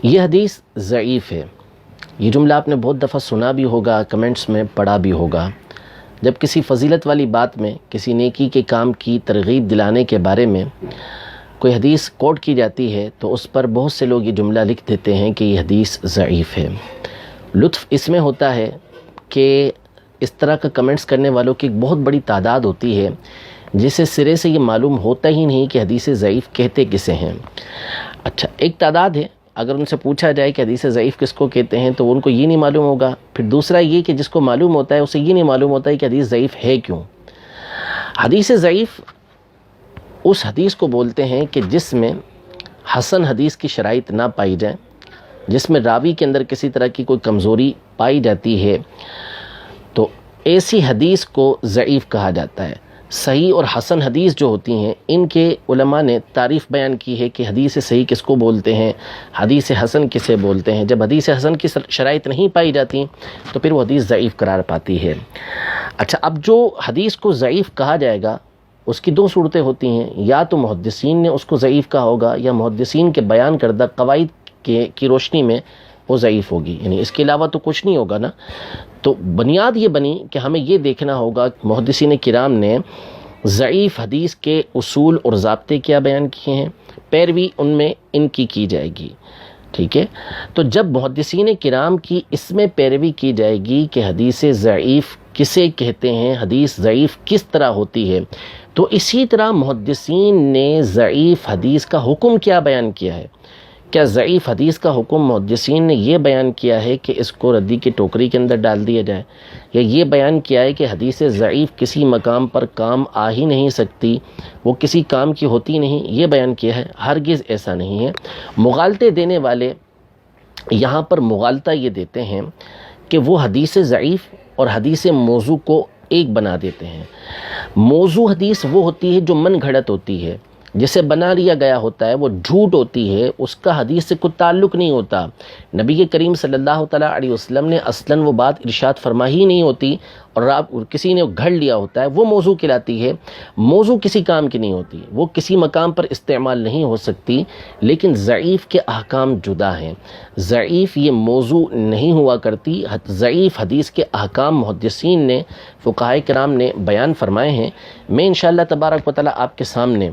یہ حدیث ضعیف ہے۔ یہ جملہ آپ نے بہت دفعہ سنا بھی ہوگا، کمنٹس میں پڑھا بھی ہوگا۔ جب کسی فضیلت والی بات میں، کسی نیکی کے کام کی ترغیب دلانے کے بارے میں کوئی حدیث کوٹ کی جاتی ہے تو اس پر بہت سے لوگ یہ جملہ لکھ دیتے ہیں کہ یہ حدیث ضعیف ہے۔ لطف اس میں ہوتا ہے کہ اس طرح کا کمنٹس کرنے والوں کی ایک بہت بڑی تعداد ہوتی ہے جسے سرے سے یہ معلوم ہوتا ہی نہیں کہ حدیث ضعیف کہتے کسے ہیں۔ اچھا، ایک تعداد ہے، اگر ان سے پوچھا جائے کہ حدیث ضعیف کس کو کہتے ہیں تو ان کو یہ نہیں معلوم ہوگا۔ پھر دوسرا یہ کہ جس کو معلوم ہوتا ہے اسے یہ نہیں معلوم ہوتا ہے کہ حدیث ضعیف ہے کیوں۔ حدیث ضعیف اس حدیث کو بولتے ہیں کہ جس میں حسن حدیث کی شرائط نہ پائی جائے، جس میں راوی کے اندر کسی طرح کی کوئی کمزوری پائی جاتی ہے، تو ایسی حدیث کو ضعیف کہا جاتا ہے۔ صحیح اور حسن حدیث جو ہوتی ہیں ان کے علماء نے تعریف بیان کی ہے کہ حدیث صحیح کس کو بولتے ہیں، حدیث حسن کسے بولتے ہیں۔ جب حدیث حسن کی شرائط نہیں پائی جاتی تو پھر وہ حدیث ضعیف قرار پاتی ہے۔ اچھا، اب جو حدیث کو ضعیف کہا جائے گا اس کی دو صورتیں ہوتی ہیں، یا تو محدثین نے اس کو ضعیف کہا ہوگا یا محدثین کے بیان کردہ قواعد کی روشنی میں وہ ضعیف ہوگی، یعنی اس کے علاوہ تو کچھ نہیں ہوگا نا۔ تو بنیاد یہ بنی کہ ہمیں یہ دیکھنا ہوگا کہ محدثین کرام نے ضعیف حدیث کے اصول اور ضابطے کیا بیان کیے ہیں، پیروی ان میں ان کی جائے گی، ٹھیک ہے۔ تو جب محدثین کرام کی اس میں پیروی کی جائے گی کہ حدیث ضعیف کسے کہتے ہیں، حدیث ضعیف کس طرح ہوتی ہے، تو اسی طرح محدثین نے ضعیف حدیث کا حکم کیا بیان کیا ہے۔ کیا ضعیف حدیث کا حکم محدثین نے یہ بیان کیا ہے کہ اس کو ردی کی ٹوکری کے اندر ڈال دیا جائے، یا یہ بیان کیا ہے کہ حدیث ضعیف کسی مقام پر کام آ ہی نہیں سکتی، وہ کسی کام کی ہوتی نہیں، یہ بیان کیا ہے؟ ہرگز ایسا نہیں ہے۔ مغالطے دینے والے یہاں پر مغالطہ یہ دیتے ہیں کہ وہ حدیث ضعیف اور حدیث موضوع کو ایک بنا دیتے ہیں۔ موضوع حدیث وہ ہوتی ہے جو من گھڑت ہوتی ہے، جسے بنا لیا گیا ہوتا ہے، وہ جھوٹ ہوتی ہے، اس کا حدیث سے کوئی تعلق نہیں ہوتا۔ نبی کریم صلی اللہ تعالیٰ علیہ وسلم نے اصلاً وہ بات ارشاد فرمائی ہی نہیں ہوتی اور کسی نے گھڑ لیا ہوتا ہے، وہ موضوع کہلاتی ہے۔ موضوع کسی کام کی نہیں ہوتی، وہ کسی مقام پر استعمال نہیں ہو سکتی، لیکن ضعیف کے احکام جدا ہیں۔ ضعیف یہ موضوع نہیں ہوا کرتی، ضعیف حدیث کے احکام محدثین نے، فقہائے کرام نے بیان فرمائے ہیں۔ میں انشاءاللہ تبارک و تعالیٰ آپ کے سامنے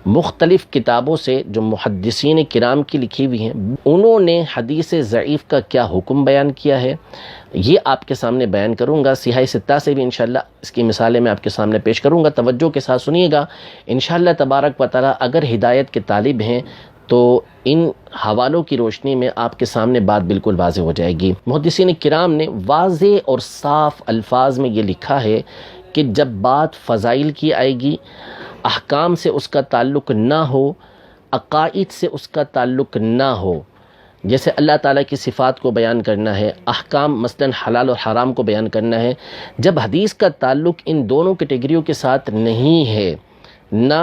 مختلف کتابوں سے جو محدثین کرام کی لکھی ہوئی ہیں، انہوں نے حدیث ضعیف کا کیا حکم بیان کیا ہے، یہ آپ کے سامنے بیان کروں گا۔ سیاہ ستہ سے بھی انشاءاللہ اس کی مثالیں میں آپ کے سامنے پیش کروں گا، توجہ کے ساتھ سنیے گا۔ انشاءاللہ تبارک و تعالیٰ اگر ہدایت کے طالب ہیں تو ان حوالوں کی روشنی میں آپ کے سامنے بات بالکل واضح ہو جائے گی۔ محدثین کرام نے واضح اور صاف الفاظ میں یہ لکھا ہے کہ جب بات فضائل کی آئے گی، احکام سے اس کا تعلق نہ ہو، عقائد سے اس کا تعلق نہ ہو، جیسے اللہ تعالیٰ کی صفات کو بیان کرنا ہے، احکام مثلاً حلال اور حرام کو بیان کرنا ہے، جب حدیث کا تعلق ان دونوں کیٹیگریوں کے ساتھ نہیں ہے، نہ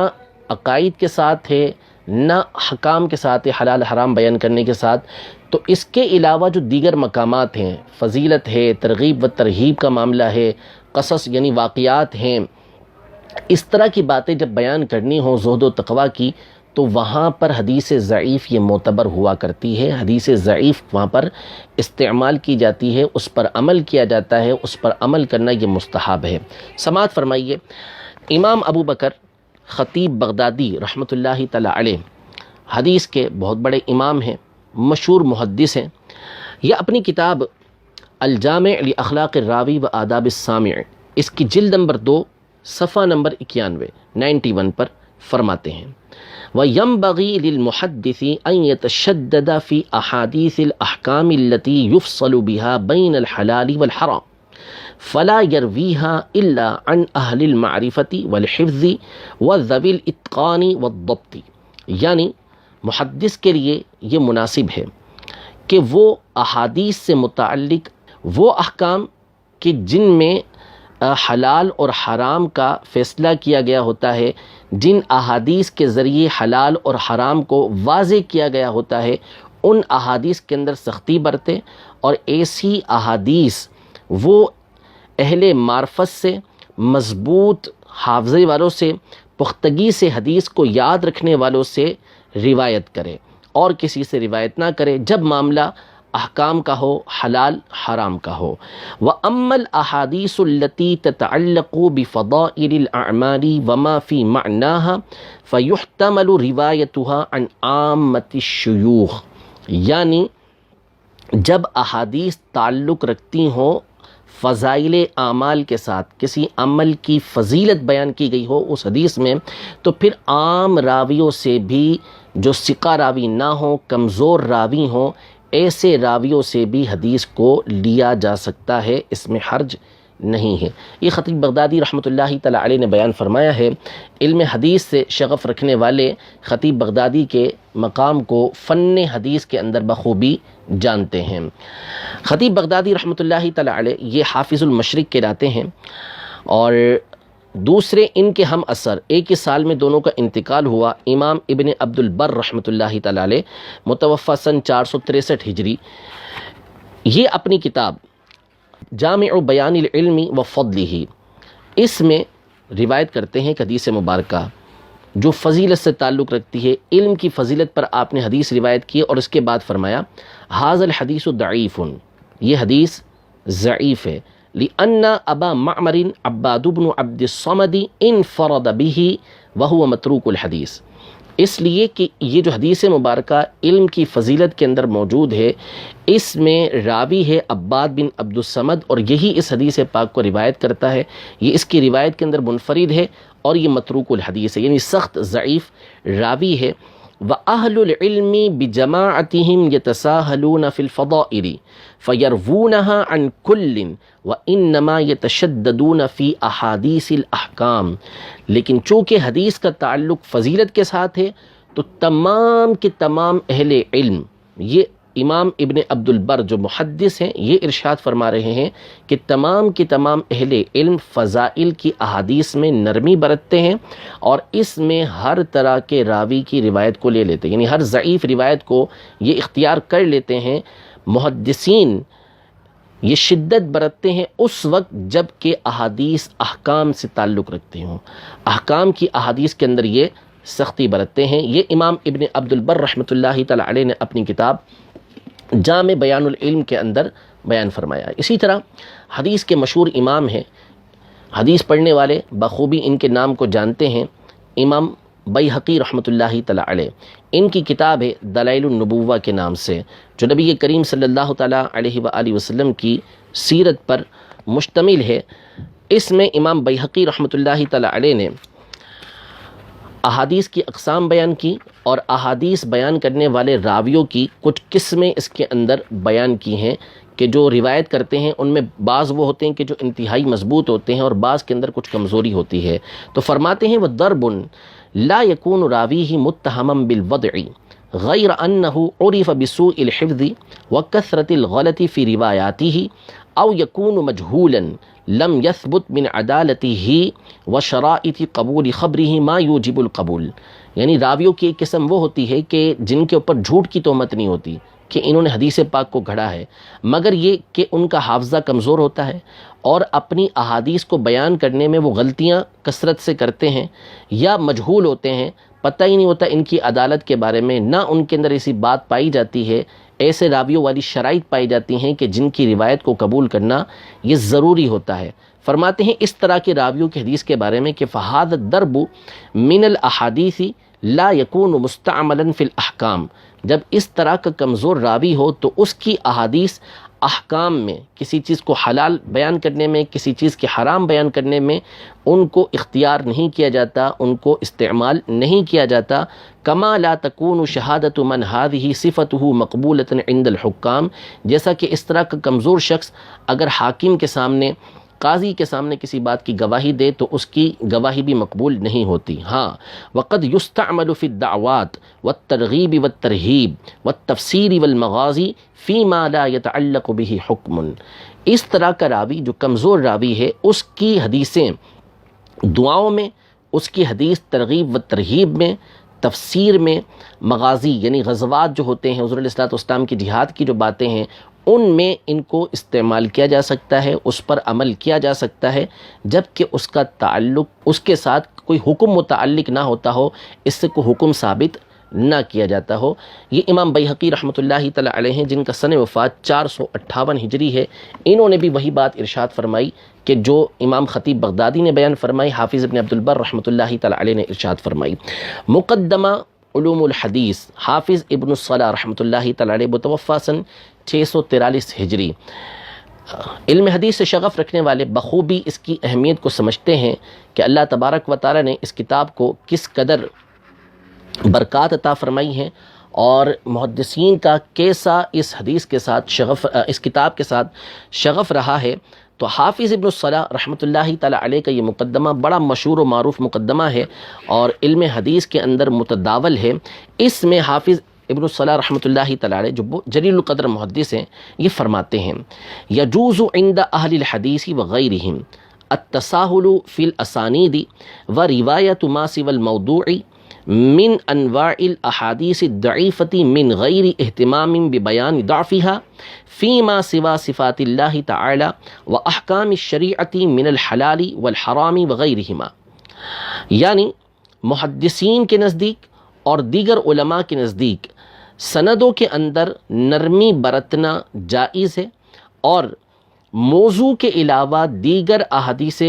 عقائد کے ساتھ ہے نہ حکام کے ساتھ ہے، حلال حرام بیان کرنے کے ساتھ، تو اس کے علاوہ جو دیگر مقامات ہیں، فضیلت ہے، ترغیب و ترہیب کا معاملہ ہے، قصص یعنی واقعات ہیں، اس طرح کی باتیں جب بیان کرنی ہوں زہد و تقویٰ کی، تو وہاں پر حدیث ضعیف یہ معتبر ہوا کرتی ہے۔ حدیث ضعیف وہاں پر استعمال کی جاتی ہے، اس پر عمل کیا جاتا ہے، اس پر عمل کرنا یہ مستحب ہے۔ سماعت فرمائیے، امام ابو بکر خطیب بغدادی رحمۃ اللہ تعالی علیہ حدیث کے بہت بڑے امام ہیں، مشہور محدث ہیں۔ یہ اپنی کتاب الجامع لاخلاق الراوی و آداب السامع، اس کی جلد نمبر 2 صفحہ نمبر 91 پر فرماتے ہیں، وَيَنبَغِي لِلْمُحَدِّثِ أَن يَتَشَدَّدَ فِي أَحَادِيثِ الْأَحْكَامِ الَّتِي يُفْصَلُ بِهَا بَيْنَ الْحَلَالِ وَالْحَرَامِ فَلَا يَرْوِيهَا إِلَّا عَنْ أَهْلِ الْمَعْرِفَةِ وَالْحِفْظِ وَذَوِي الْإِتْقَانِ وَالضَّبْطِ، یعنی محدث کے لیے یہ مناسب ہے کہ وہ احادیث سے متعلق وہ احکام کہ جن میں حلال اور حرام کا فیصلہ کیا گیا ہوتا ہے، جن احادیث کے ذریعے حلال اور حرام کو واضح کیا گیا ہوتا ہے، ان احادیث کے اندر سختی برتے، اور ایسی احادیث وہ اہل معرفت سے، مضبوط حافظے والوں سے، پختگی سے حدیث کو یاد رکھنے والوں سے روایت کرے، اور کسی سے روایت نہ کرے جب معاملہ احکام کا ہو، حلال حرام کا ہو۔ وَأَمَّا الْأَحَادِيثُ الَّتِي تَتَعَلَّقُ بِفَضَائِلِ الْأَعْمَالِ وَمَا فِي مَعْنَاهَا فَيُحْتَمَلُ رِوَایَتُهَا عَنْ عَامَّةِ الشُّيُوخِ، یعنی جب احادیث تعلق رکھتی ہوں فضائل اعمال کے ساتھ، کسی عمل کی فضیلت بیان کی گئی ہو اس حدیث میں، تو پھر عام راویوں سے بھی جو ثقہ راوی نہ ہوں، کمزور راوی ہوں، ایسے راویوں سے بھی حدیث کو لیا جا سکتا ہے، اس میں حرج نہیں ہے۔ یہ خطیب بغدادی رحمۃ اللہ تعالی علیہ نے بیان فرمایا ہے۔ علم حدیث سے شغف رکھنے والے خطیب بغدادی کے مقام کو فن حدیث کے اندر بخوبی جانتے ہیں۔ خطیب بغدادی رحمۃ اللہ تعالی علیہ یہ حافظ المشرق کہلاتے ہیں، اور دوسرے ان کے ہم اثر ایک ہی سال میں دونوں کا انتقال ہوا، امام ابن عبد البر رحمۃ اللہ تعالی علیہ، متوفی سن 463 ہجری۔ یہ اپنی کتاب جامع بیان العلم و فضلہ، اس میں روایت کرتے ہیں کہ حدیث مبارکہ جو فضیلت سے تعلق رکھتی ہے، علم کی فضیلت پر آپ نے حدیث روایت کی، اور اس کے بعد فرمایا ھذا الحدیث ضعیف، یہ حدیث ضعیف ہے، لأن ابا معمر عباد بن عبد الصمد انفرد به وهو متروک الحدیث، اس لیے کہ یہ جو حدیث مبارکہ علم کی فضیلت کے اندر موجود ہے، اس میں راوی ہے عباد بن عبد الصمد، اور یہی اس حدیث پاک کو روایت کرتا ہے، یہ اس کی روایت کے اندر منفرد ہے، اور یہ متروک الحدیث ہے، یعنی سخت ضعیف راوی ہے۔ وَأَهْلُ الْعِلْمِ بِجَمَاعَتِهِمْ يَتَسَاهَلُونَ فِي الْفَضَائِلِ فَيَرْوُونَهَا عَنْ كُلٍّ وَإِنَّمَا يَتَشَدَّدُونَ فِي أَحَادِيثِ الْأَحْكَامِ، لیکن چونکہ حدیث کا تعلق فضیلت کے ساتھ ہے تو تمام کے تمام اہل علم، یہ امام ابن عبد البر جو محدث ہیں یہ ارشاد فرما رہے ہیں کہ تمام کے تمام اہل علم فضائل کی احادیث میں نرمی برتتے ہیں، اور اس میں ہر طرح کے راوی کی روایت کو لے لیتے ہیں، یعنی ہر ضعیف روایت کو یہ اختیار کر لیتے ہیں۔ محدثین یہ شدت برتتے ہیں اس وقت جب کہ احادیث احکام سے تعلق رکھتے ہوں، احکام کی احادیث کے اندر یہ سختی برتتے ہیں۔ یہ امام ابن عبد البر رحمۃ اللہ تعالی علیہ نے اپنی کتاب جامع بیان العلم کے اندر بیان فرمایا۔ اسی طرح حدیث کے مشہور امام ہیں، حدیث پڑھنے والے بخوبی ان کے نام کو جانتے ہیں، امام بیہقی رحمۃ اللہ تعالی علیہ، ان کی کتاب ہے دلائل النبوہ کے نام سے، جو نبی کریم صلی اللہ تعالی علیہ وآلہ وسلم کی سیرت پر مشتمل ہے۔ اس میں امام بیہقی رحمۃ اللہ تعالی علیہ نے احادیث کی اقسام بیان کی، اور احادیث بیان کرنے والے راویوں کی کچھ قسمیں اس کے اندر بیان کی ہیں، کہ جو روایت کرتے ہیں ان میں بعض وہ ہوتے ہیں کہ جو انتہائی مضبوط ہوتے ہیں، اور بعض کے اندر کچھ کمزوری ہوتی ہے۔ تو فرماتے ہیں وَضَرْبٌ لَا يَكُونُ رَاوِيهِ مُتَّهَمًا بِالْوَضْعِ غَيْرَ أَنَّهُ عُرِفَ بِسُوءِ الْحِفْظِ وَكَثْرَةِ الْغَلَطِ فِي رِوَايَاتِهِ أَوْ يَكُونُ مَجْهُولًا لم يثبت من عدالته وشرائط قبول خبره ما يوجب القبول، یعنی راویوں کی ایک قسم وہ ہوتی ہے کہ جن کے اوپر جھوٹ کی تہمت نہیں ہوتی کہ انہوں نے حدیث پاک کو گھڑا ہے، مگر یہ کہ ان کا حافظہ کمزور ہوتا ہے، اور اپنی احادیث کو بیان کرنے میں وہ غلطیاں کثرت سے کرتے ہیں، یا مجہول ہوتے ہیں، پتہ ہی نہیں ہوتا ان کی عدالت کے بارے میں، نہ ان کے اندر ایسی بات پائی جاتی ہے، ایسے راویوں والی شرائط پائی جاتی ہیں کہ جن کی روایت کو قبول کرنا یہ ضروری ہوتا ہے۔ فرماتے ہیں اس طرح کے راویوں کی حدیث کے بارے میں کہ فَهَذَا الضَّرْبُ مِنَ الْأَحَادِيثِ لَا يَكُونُ مُسْتَعْمَلًا فِي الْأَحْكَامِ، جب اس طرح کا کمزور راوی ہو تو اس کی احادیث احکام میں، کسی چیز کو حلال بیان کرنے میں، کسی چیز کے حرام بیان کرنے میں ان کو اختیار نہیں کیا جاتا، ان کو استعمال نہیں کیا جاتا۔ کما لا تکون شہادت من هذه صفته مقبولة عند الحکام، جیسا کہ اس طرح کا کمزور شخص اگر حاکم کے سامنے، قاضی کے سامنے کسی بات کی گواہی دے تو اس کی گواہی بھی مقبول نہیں ہوتی۔ ہاں وقد يستعمل في الدعوات والترغیب والترہیب والتفسیر والمغازی فيما لا يتعلق به حکم، اس طرح کا راوی جو کمزور راوی ہے، اس کی حدیثیں دعاؤں میں، اس کی حدیث ترغیب و ترہیب میں، تفسیر میں، مغازی یعنی غزوات جو ہوتے ہیں، حضور علیہ الصلوۃ والسلام کی جہاد کی جو باتیں ہیں، ان میں ان کو استعمال کیا جا سکتا ہے، اس پر عمل کیا جا سکتا ہے، جبکہ اس کا تعلق اس کے ساتھ کوئی حکم متعلق نہ ہوتا ہو، اس سے کوئی حکم ثابت نہ کیا جاتا ہو۔ یہ امام بیہقی رحمۃ اللہ تعالی علیہ ہیں، جن کا سن وفات 458 ہجری ہے۔ انہوں نے بھی وہی بات ارشاد فرمائی کہ جو امام خطیب بغدادی نے بیان فرمائی، حافظ ابن عبد البر رحمۃ اللہ تعالی علیہ نے ارشاد فرمائی۔ مقدمہ علوم الحدیث، حافظ ابن الصلاح رحمۃ اللہ تعالی علیہ، متوفی سن 643 ہجری۔ علم حدیث سے شغف رکھنے والے بخوبی اس کی اہمیت کو سمجھتے ہیں کہ اللہ تبارک و تعالی نے اس کتاب کو کس قدر برکات عطا فرمائی ہیں، اور محدثین کا کیسا اس حدیث کے ساتھ اس کتاب کے ساتھ شغف رہا ہے۔ تو حافظ ابن الصلاح رحمۃ اللہ تعالی علیہ کا یہ مقدمہ بڑا مشہور و معروف مقدمہ ہے اور علم حدیث کے اندر متداول ہے۔ اس میں حافظ ابن الصلاح رحمۃ اللہ تعالی علیہ جو جلیل القدر محدث ہیں، یہ فرماتے ہیں: یجوز عند اہل الحدیث وغیرہم التساہل فی الاسانید وروایۃ ما سوى الموضوع من انواع الاحادیث الضعیفۃ من غیر اہتمام ببیان ضعفها فیما سوى صفات اللہ تعالی واحکام الشریعۃ من الحلال والحرام وغیرہما۔ یعنی محدثین کے نزدیک اور دیگر علماء کے نزدیک سندوں کے اندر نرمی برتنا جائز ہے، اور موضوع کے علاوہ دیگر احادیث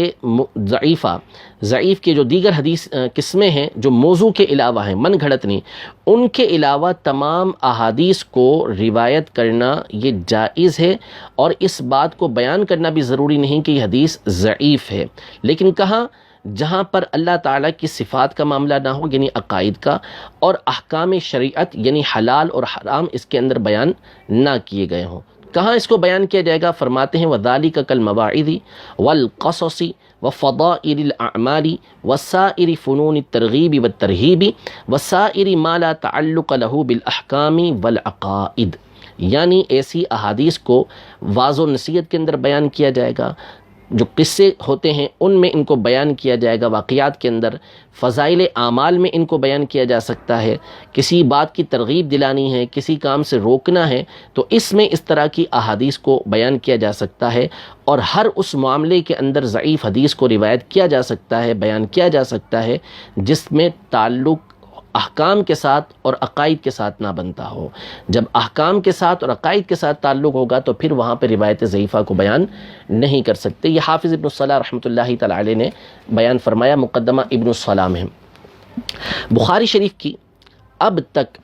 ضعیف کے جو دیگر حدیث قسمیں ہیں جو موضوع کے علاوہ ہیں، من گھڑت نہیں، ان کے علاوہ تمام احادیث کو روایت کرنا یہ جائز ہے، اور اس بات کو بیان کرنا بھی ضروری نہیں کہ یہ حدیث ضعیف ہے۔ لیکن کہاں؟ جہاں پر اللہ تعالیٰ کی صفات کا معاملہ نہ ہو، یعنی عقائد کا، اور احکام شریعت یعنی حلال اور حرام اس کے اندر بیان نہ کیے گئے ہوں۔ کہاں اس کو بیان کیا جائے گا؟ فرماتے ہیں وَذَلِكَ كَالْمَوَاعِظِ وَالْقَصَصِ وَفَضَائِلِ الْأَعْمَالِ وَسَائِرِ فُنُونِ التَّرْغِيبِ وَالتَّرْهِيبِ وَسَائِرِ مَا لَا تَعَلُّقَ لَهُ بِالْأَحْكَامِ وَالْعَقَائِدِ۔ یعنی ایسی احادیث کو واعظ و نصیحت کے اندر بیان کیا جائے گا، جو قصے ہوتے ہیں ان میں ان کو بیان کیا جائے گا، واقعات کے اندر فضائل اعمال میں ان کو بیان کیا جا سکتا ہے، کسی بات کی ترغیب دلانی ہے، کسی کام سے روکنا ہے تو اس میں اس طرح کی احادیث کو بیان کیا جا سکتا ہے، اور ہر اس معاملے کے اندر ضعیف حدیث کو روایت کیا جا سکتا ہے، بیان کیا جا سکتا ہے جس میں تعلق احکام کے ساتھ اور عقائد کے ساتھ نہ بنتا ہو۔ جب احکام کے ساتھ اور عقائد کے ساتھ تعلق ہوگا تو پھر وہاں پہ روایت ضعیفہ کو بیان نہیں کر سکتے۔ یہ حافظ ابن الصلاح رحمۃ اللہ تعالی علیہ نے بیان فرمایا مقدمہ ابن الصلاح میں۔ بخاری شریف کی اب تک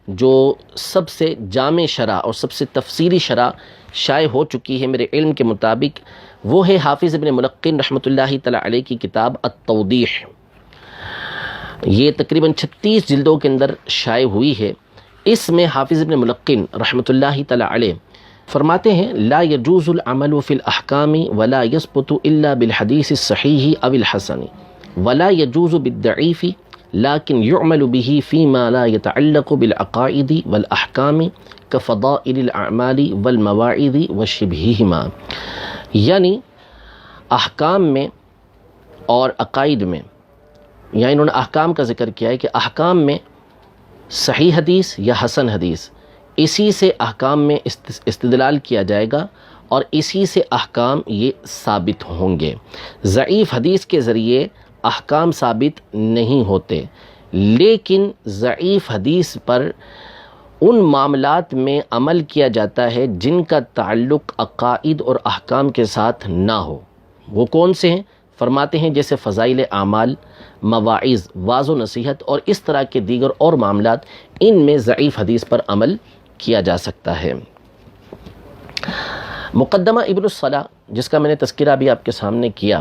جو سب سے جامع شرح اور سب سے تفصیلی شرح شائع ہو چکی ہے میرے علم کے مطابق، وہ ہے حافظ ابن ملقن رحمۃ اللہ تعالی علیہ کی کتاب التوضیح۔ یہ تقریباً 36 جلدوں کے اندر شائع ہوئی ہے۔ اس میں حافظ ابن ملقن رحمۃ اللہ تعالی علیہ فرماتے ہیں: لا يجوز العمل في الاحکام ولا يثبت الا بالحدیث الصحیح او الحسن ولا يجوز بالضعیف لكن يعمل به فيما لا يتعلق بالعقائد والاحکام كفضائل الاعمال والمواعظ وشبههما۔ یعنی احکام میں اور عقائد میں، یعنی انہوں نے احکام کا ذکر کیا ہے کہ احکام میں صحیح حدیث یا حسن حدیث، اسی سے احکام میں استدلال کیا جائے گا اور اسی سے احکام یہ ثابت ہوں گے۔ ضعیف حدیث کے ذریعے احکام ثابت نہیں ہوتے، لیکن ضعیف حدیث پر ان معاملات میں عمل کیا جاتا ہے جن کا تعلق عقائد اور احکام کے ساتھ نہ ہو۔ وہ کون سے ہیں؟ فرماتے ہیں جیسے فضائل اعمال، مواعظ، واعظ و نصیحت اور اس طرح کے دیگر اور معاملات، ان میں ضعیف حدیث پر عمل کیا جا سکتا ہے۔ مقدمہ ابن الصلاح جس کا میں نے تذکرہ بھی آپ کے سامنے کیا،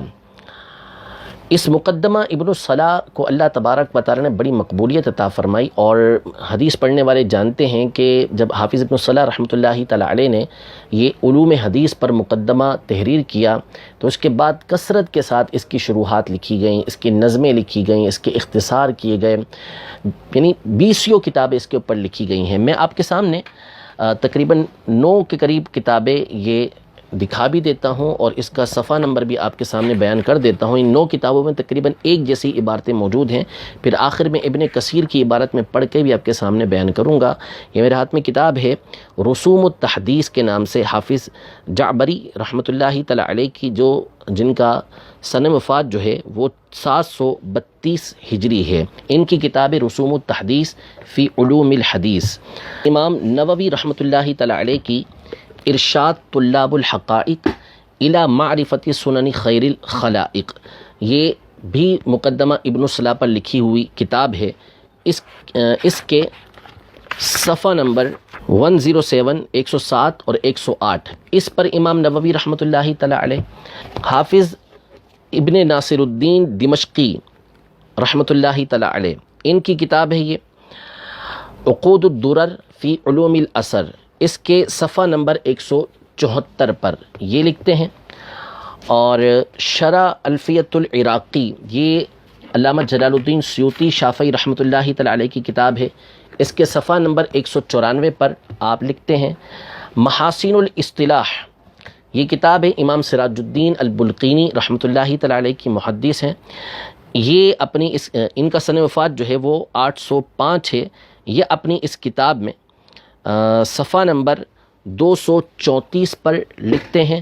اس مقدمہ ابن الصلاح کو اللہ تبارک و تعالی نے بڑی مقبولیت عطا فرمائی، اور حدیث پڑھنے والے جانتے ہیں کہ جب حافظ ابن الصلاح رحمۃ اللہ تعالی علیہ نے یہ علوم حدیث پر مقدمہ تحریر کیا تو اس کے بعد کثرت کے ساتھ اس کی شروحات لکھی گئیں، اس کی نظمیں لکھی گئیں، اس کے اختصار کیے گئے، یعنی 20 کتابیں اس کے اوپر لکھی گئی ہیں۔ میں آپ کے سامنے تقریباً 9 کے قریب کتابیں یہ دکھا بھی دیتا ہوں اور اس کا صفحہ نمبر بھی آپ کے سامنے بیان کر دیتا ہوں۔ ان 9 کتابوں میں تقریباً ایک جیسی عبارتیں موجود ہیں، پھر آخر میں ابن کثیر کی عبارت میں پڑھ کے بھی آپ کے سامنے بیان کروں گا۔ یہ میرے ہاتھ میں کتاب ہے رسوم التحدیث کے نام سے، حافظ جعبری رحمۃ اللہ تعالی علیہ کی، جن کا سن وفات جو ہے وہ 732 ہجری ہے۔ ان کی کتاب رسوم التحدیث فی علوم الحدیث۔ امام نووی رحمۃ اللہ تعالی علیہ کی ارشاد طلاب الحقائق الی معرفت سنن خیر الخلائق، یہ بھی مقدمہ ابن الصلاح پر لکھی ہوئی کتاب ہے۔ اس کے صفحہ نمبر 107، 107 اور 108، اس پر امام نووی رحمۃ اللہ تعالی علیہ، حافظ ابن ناصر الدین دمشقی رحمۃ اللہ تعالی علیہ، ان کی کتاب ہے یہ عقود الدرر فی علوم الاثر، اس کے صفحہ نمبر 174 پر یہ لکھتے ہیں۔ اور شرح الفیۃ العراقی، یہ علامہ جلال الدین سیوطی شافعی رحمۃ اللہ تعالی علیہ کی کتاب ہے، اس کے صفحہ نمبر 194 پر آپ لکھتے ہیں محاسن الاصطلاح، یہ کتاب ہے امام سراج الدین البلقینی رحمۃ اللہ تعالی علیہ کی محدث ہیں۔ یہ اپنی ان کا سن وفات جو ہے وہ 805 ہے۔ یہ اپنی اس کتاب میں صفحہ نمبر 234 پر لکھتے ہیں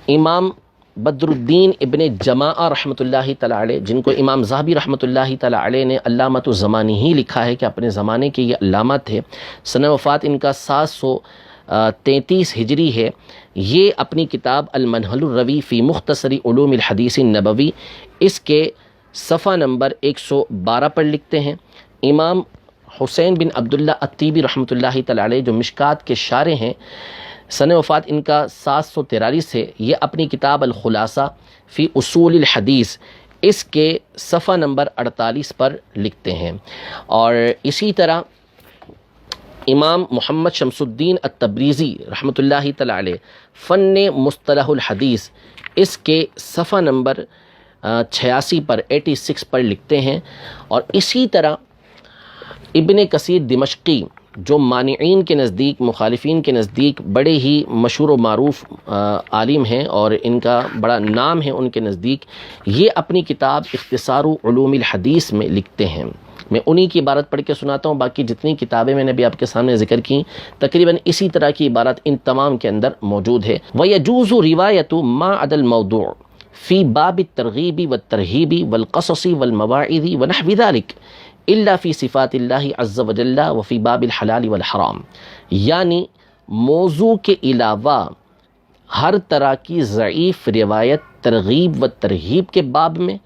امام بدر الدین ابن جماعہ رحمۃ اللہ تعالی علیہ، جن کو امام ذہبی رحمۃ اللہ تعالی علیہ نے علامۃ الزمانی ہی لکھا ہے کہ اپنے زمانے کے یہ علامہ تھے۔ سن وفات ان کا 733 ہجری ہے۔ یہ اپنی کتاب المنہل الروی فی مختصر علوم الحدیث النبوی، اس کے صفحہ نمبر 112 پر لکھتے ہیں امام حسین بن عبداللہ الطیبی رحمۃ اللہ تعالی علیہ، جو مشکات کے شارح ہیں، سن وفات ان کا 743 ہے۔ یہ اپنی کتاب الخلاصہ فی اصول الحدیث، اس کے صفحہ نمبر 48 پر لکھتے ہیں۔ اور اسی طرح امام محمد شمس الدین التبریزی رحمۃ اللہ تعالی علیہ فن مصطلح الحدیث، اس کے صفحہ نمبر 86 پر 86 پر لکھتے ہیں۔ اور اسی طرح ابن کثیر دمشقی، جو مانعین کے نزدیک، مخالفین کے نزدیک بڑے ہی مشہور و معروف عالم ہیں اور ان کا بڑا نام ہے ان کے نزدیک، یہ اپنی کتاب اختصار علوم الحدیث میں لکھتے ہیں۔ میں انہی کی عبارت پڑھ کے سناتا ہوں، باقی جتنی کتابیں میں نے بھی آپ کے سامنے ذکر کی تقریباً اسی طرح کی عبارت ان تمام کے اندر موجود ہے۔ وَيَجُوزُ رِوَایَةُ مَا عَدَى الْمَوْضُوعِ فِي بَابِ التَّرْغِیبِ وَالتَّرْہِیبِ وَالْقَصَصِ وَالْمَوَاعِظِ وَنَحْوِ ذَلِكَ الا فی صفات اللہ عز وجل وفی باب الحلال والحرام، یعنی موضوع کے علاوہ ہر طرح کی ضعیف روایت ترغیب و ترہیب کے باب میں،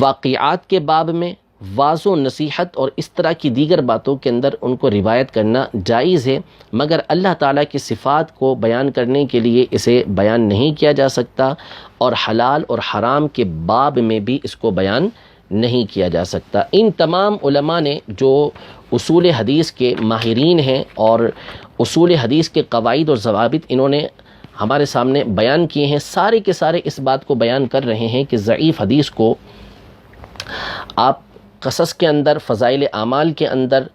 واقعات کے باب میں، واعظ و نصیحت اور اس طرح کی دیگر باتوں کے اندر ان کو روایت کرنا جائز ہے، مگر اللہ تعالیٰ کی صفات کو بیان کرنے کے لیے اسے بیان نہیں کیا جا سکتا، اور حلال اور حرام کے باب میں بھی اس کو بیان نہیں کیا جا سکتا۔ ان تمام علماء نے جو اصول حدیث کے ماہرین ہیں اور اصول حدیث کے قواعد اور ضوابط انہوں نے ہمارے سامنے بیان کیے ہیں، سارے کے سارے اس بات کو بیان کر رہے ہیں کہ ضعیف حدیث کو آپ قصص کے اندر، فضائل اعمال کے اندر،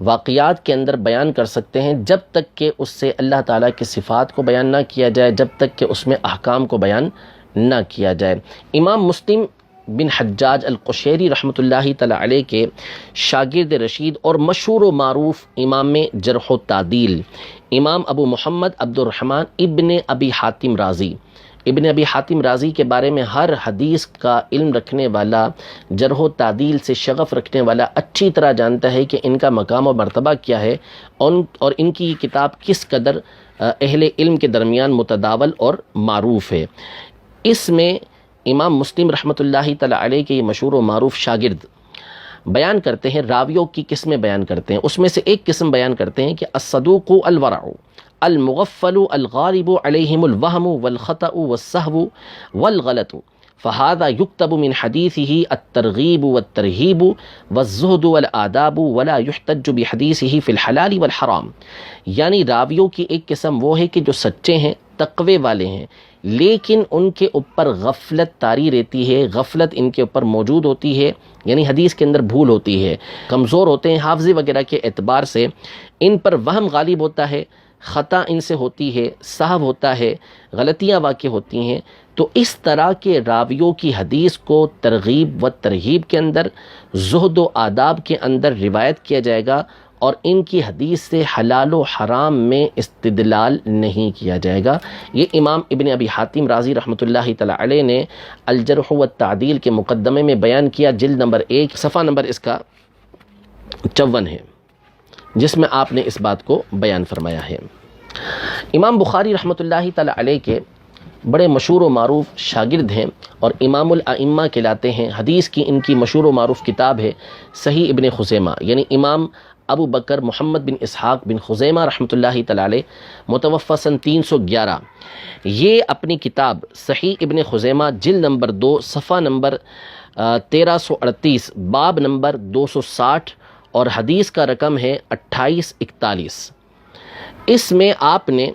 واقعات کے اندر بیان کر سکتے ہیں، جب تک کہ اس سے اللہ تعالیٰ کی صفات کو بیان نہ کیا جائے، جب تک کہ اس میں احکام کو بیان نہ کیا جائے۔ امام مسلم بن حجاج القشیری رحمۃ اللہ تعالی علیہ کے شاگرد رشید اور مشہور و معروف امام جرح و تعدیل امام ابو محمد عبد الرحمن ابن ابی حاتم رازی، ابن ابی حاتم رازی کے بارے میں ہر حدیث کا علم رکھنے والا، جرح و تعدیل سے شغف رکھنے والا اچھی طرح جانتا ہے کہ ان کا مقام و مرتبہ کیا ہے اور ان کی کتاب کس قدر اہل علم کے درمیان متداول اور معروف ہے۔ اس میں امام مسلم رحمۃ اللہ تعالی علیہ کے یہ مشہور و معروف شاگرد بیان کرتے ہیں، راویوں کی قسمیں بیان کرتے ہیں، اس میں سے ایک قسم بیان کرتے ہیں کہ الصدوق الورع المغفل الغالب علیہم الوہم والخطأ والسہو والغلط فہذا یکتب من حدیثہ الترغیب والترہیب والزہد والآداب ولا یحتج بحدیثہ فی الحلال والحرام، یعنی راویوں کی ایک قسم وہ ہے کہ جو سچے ہیں، تقوی والے ہیں، لیکن ان کے اوپر غفلت طاری رہتی ہے، غفلت ان کے اوپر موجود ہوتی ہے، یعنی حدیث کے اندر بھول ہوتی ہے، کمزور ہوتے ہیں حافظے وغیرہ کے اعتبار سے، ان پر وہم غالب ہوتا ہے، خطا ان سے ہوتی ہے، سہو ہوتا ہے، غلطیاں واقع ہوتی ہیں، تو اس طرح کے راویوں کی حدیث کو ترغیب و ترہیب کے اندر، زہد و آداب کے اندر روایت کیا جائے گا، اور ان کی حدیث سے حلال و حرام میں استدلال نہیں کیا جائے گا۔ یہ امام ابن ابی حاتم رازی رحمۃ اللہ تعالی علیہ نے الجرح والتعدیل کے مقدمے میں بیان کیا، جلد نمبر 1 صفحہ نمبر اس کا 54 ہے، جس میں آپ نے اس بات کو بیان فرمایا ہے۔ امام بخاری رحمۃ اللہ تعالی علیہ کے بڑے مشہور و معروف شاگرد ہیں اور امام الائمہ کہلاتے ہیں۔ حدیث کی ان کی مشہور و معروف کتاب ہے صحیح ابن خزیمہ، یعنی امام ابو بکر محمد بن اسحاق بن خزیمہ رحمۃ اللہ تعالی علیہ، متوفی سن 311۔ یہ اپنی کتاب صحیح ابن خزیمہ جلد نمبر 2 صفحہ نمبر 1338، باب نمبر 260 اور حدیث کا رقم ہے 2841۔ اس میں آپ نے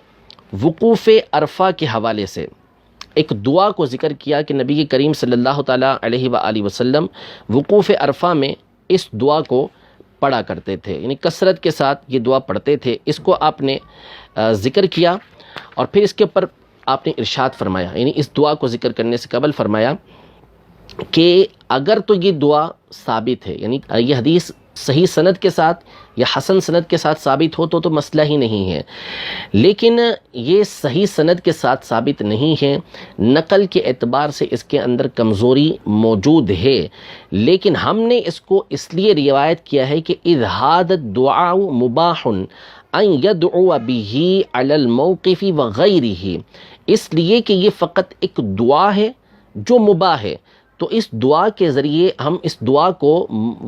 وقوف عرفہ کے حوالے سے ایک دعا کو ذکر کیا کہ نبی کریم صلی اللہ تعالیٰ علیہ وآلہ وسلم وقوف عرفہ میں اس دعا کو پڑھا کرتے تھے، یعنی کثرت کے ساتھ یہ دعا پڑھتے تھے۔ اس کو آپ نے ذکر کیا اور پھر اس کے اوپر آپ نے ارشاد فرمایا، یعنی اس دعا کو ذکر کرنے سے قبل فرمایا کہ اگر تو یہ دعا ثابت ہے، یعنی یہ حدیث صحیح سند کے ساتھ یا حسن سند کے ساتھ ثابت ہو تو مسئلہ ہی نہیں ہے، لیکن یہ صحیح سند کے ساتھ ثابت نہیں ہے، نقل کے اعتبار سے اس کے اندر کمزوری موجود ہے، لیکن ہم نے اس کو اس لیے روایت کیا ہے کہ اذ ھذا الدعاء مباح ان يدعو به علی الموقف وغیرہ، اس لیے کہ یہ فقط ایک دعا ہے جو مباح ہے، تو اس دعا کے ذریعے ہم اس دعا کو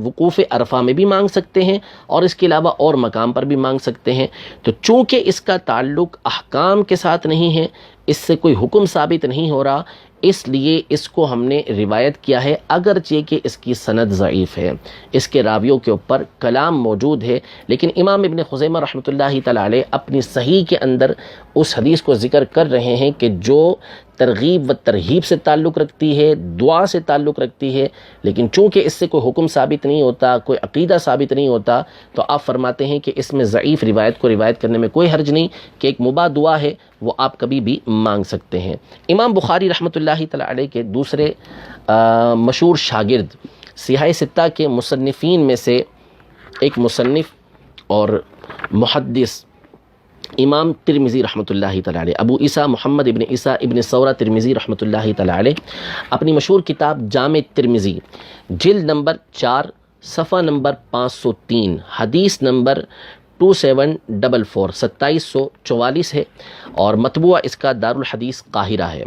وقوف عرفہ میں بھی مانگ سکتے ہیں اور اس کے علاوہ اور مقام پر بھی مانگ سکتے ہیں۔ تو چونکہ اس کا تعلق احکام کے ساتھ نہیں ہے، اس سے کوئی حکم ثابت نہیں ہو رہا، اس لیے اس کو ہم نے روایت کیا ہے، اگرچہ کہ اس کی سند ضعیف ہے، اس کے راویوں کے اوپر کلام موجود ہے، لیکن امام ابن خزیمہ رحمۃ اللہ تعالی علیہ اپنی صحیح کے اندر اس حدیث کو ذکر کر رہے ہیں کہ جو ترغیب و ترہیب سے تعلق رکھتی ہے، دعا سے تعلق رکھتی ہے، لیکن چونکہ اس سے کوئی حکم ثابت نہیں ہوتا، کوئی عقیدہ ثابت نہیں ہوتا، تو آپ فرماتے ہیں کہ اس میں ضعیف روایت کو روایت کرنے میں کوئی حرج نہیں، کہ ایک مباح دعا ہے وہ آپ کبھی بھی مانگ سکتے ہیں۔ امام بخاری رحمۃ اللہ تعالی علیہ کے دوسرے مشہور شاگرد سیاہ ستہ کے مصنفین میں سے ایک مصنف اور محدث امام ترمذی رحمۃ اللہ تعالی علیہ، ابو عیسیٰ محمد ابن عیسیٰ ابن ثورہ ترمذی رحمۃ اللہ تعالی علیہ، اپنی مشہور کتاب جامع ترمذی جلد نمبر 4 صفحہ نمبر 503، حدیث نمبر 2744 2744 ہے، اور مطبوعہ اس کا دارالحدیث قاہرہ ہے۔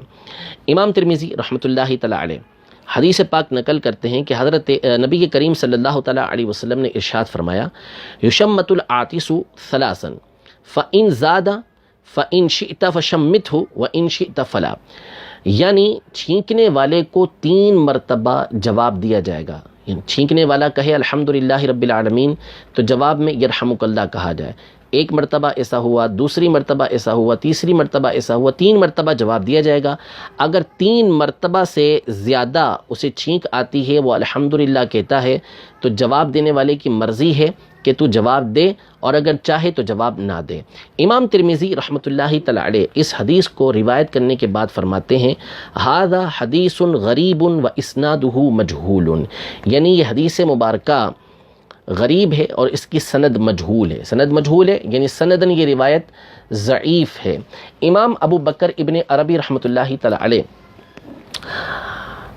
امام ترمذی رحمۃ اللہ تعالی علیہ حدیث پاک نقل کرتے ہیں کہ حضرت نبی کریم صلی اللہ تعالی علیہ وسلم نے ارشاد فرمایا، یشمت العاطس ثلاثا فَإِن زَادَ فَإِن شِئْتَ فَشَمِّتْهُ وَإِن شِئْتَ فَلَا، یعنی چھینکنے والے کو 3 مرتبہ جواب دیا جائے گا، یعنی چھینکنے والا کہے الحمدللہ رب العالمین تو جواب میں یرحمک اللہ کہا جائے، ایک مرتبہ ایسا ہوا، دوسری مرتبہ ایسا ہوا، تیسری مرتبہ ایسا ہوا، 3 مرتبہ جواب دیا جائے گا۔ اگر 3 مرتبہ سے زیادہ اسے چھینک آتی ہے، وہ الحمدللہ کہتا ہے، تو جواب دینے والے کی مرضی ہے کہ تو جواب دے، اور اگر چاہے تو جواب نہ دے۔ امام ترمذی رحمۃ اللہ تعالی علیہ اس حدیث کو روایت کرنے کے بعد فرماتے ہیں، ھذا حدیث غریب و اسنادہ مجہول، یعنی یہ حدیث مبارکہ غریب ہے اور اس کی سند مجہول ہے۔ سند مجہول ہے یعنی سندن یہ روایت ضعیف ہے۔ امام ابو بکر ابن عربی رحمۃ اللہ تعالی علیہ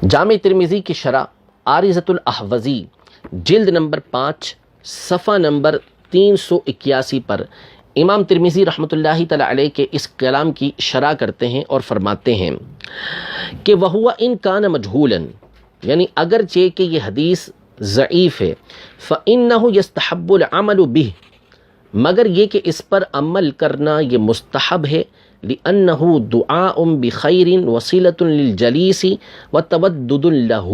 جامع ترمذی کی شرح عارضۃ الاحوزی جلد نمبر 5 صفحہ نمبر 381 پر امام ترمذی رحمۃ اللہ تعالی علیہ کے اس کلام کی شرح کرتے ہیں اور فرماتے ہیں کہ وَهُوَ إِن كَانَ مَجْهُولًا، یعنی اگرچہ کہ یہ حدیث ضعیف ہے، فَإِنَّهُ يَسْتَحَبُّ الْعَمَلُ بِهِ، مگر یہ کہ اس پر عمل کرنا یہ مستحب ہے، لِأَنَّهُ دُعَاءٌ بِخَيْرٍ وَصِلَةٌ لِلْجَلِيسِ وَتَوَدُّدٌ لَهُ،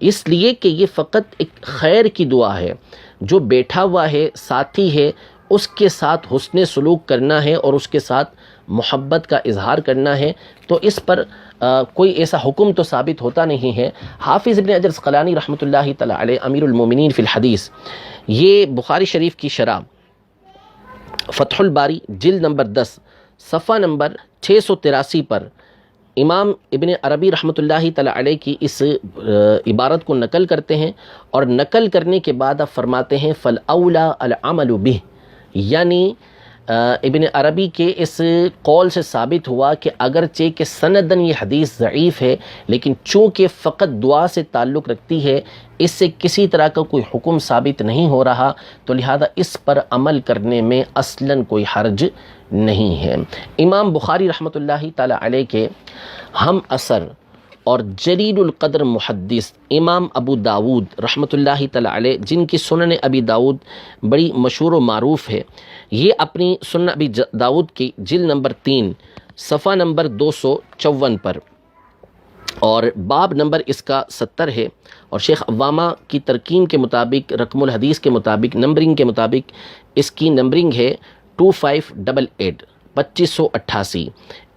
اس لیے کہ یہ فقط ایک خیر کی دعا ہے، جو بیٹھا ہوا ہے، ساتھی ہے، اس کے ساتھ حسن سلوک کرنا ہے اور اس کے ساتھ محبت کا اظہار کرنا ہے، تو اس پر کوئی ایسا حکم تو ثابت ہوتا نہیں ہے۔ حافظ ابن حجر عسقلانی رحمۃ اللہ تعالی علیہ امیر المومنین فی الحدیث، یہ بخاری شریف کی شرح فتح الباری جلد نمبر 10 صفحہ نمبر 683 پر امام ابن عربی رحمۃ اللہ تعالی علیہ کی اس عبارت کو نقل کرتے ہیں، اور نقل کرنے کے بعد اب فرماتے ہیں فَالْأَوْلَى الْعَمَلُ بِهِ، یعنی ابن عربی کے اس قول سے ثابت ہوا کہ اگرچہ کہ سندن یہ حدیث ضعیف ہے، لیکن چونکہ فقط دعا سے تعلق رکھتی ہے، اس سے کسی طرح کا کوئی حکم ثابت نہیں ہو رہا، تو لہذا اس پر عمل کرنے میں اصلاً کوئی حرج نہیں ہے۔ امام بخاری رحمۃ اللہ تعالی علیہ کے ہم اثر اور جلیل القدر محدث امام ابو داود رحمۃ اللہ تعالی علیہ، جن کی سنن ابی داود بڑی مشہور و معروف ہے، یہ اپنی سنن ابی داود کی جلد نمبر 3 صفحہ نمبر 254 پر اور باب نمبر اس کا 70 ہے، اور شیخ عوامہ کی ترکیم کے مطابق رقم الحدیث کے مطابق نمبرنگ کے مطابق اس کی نمبرنگ ہے 2588 2588۔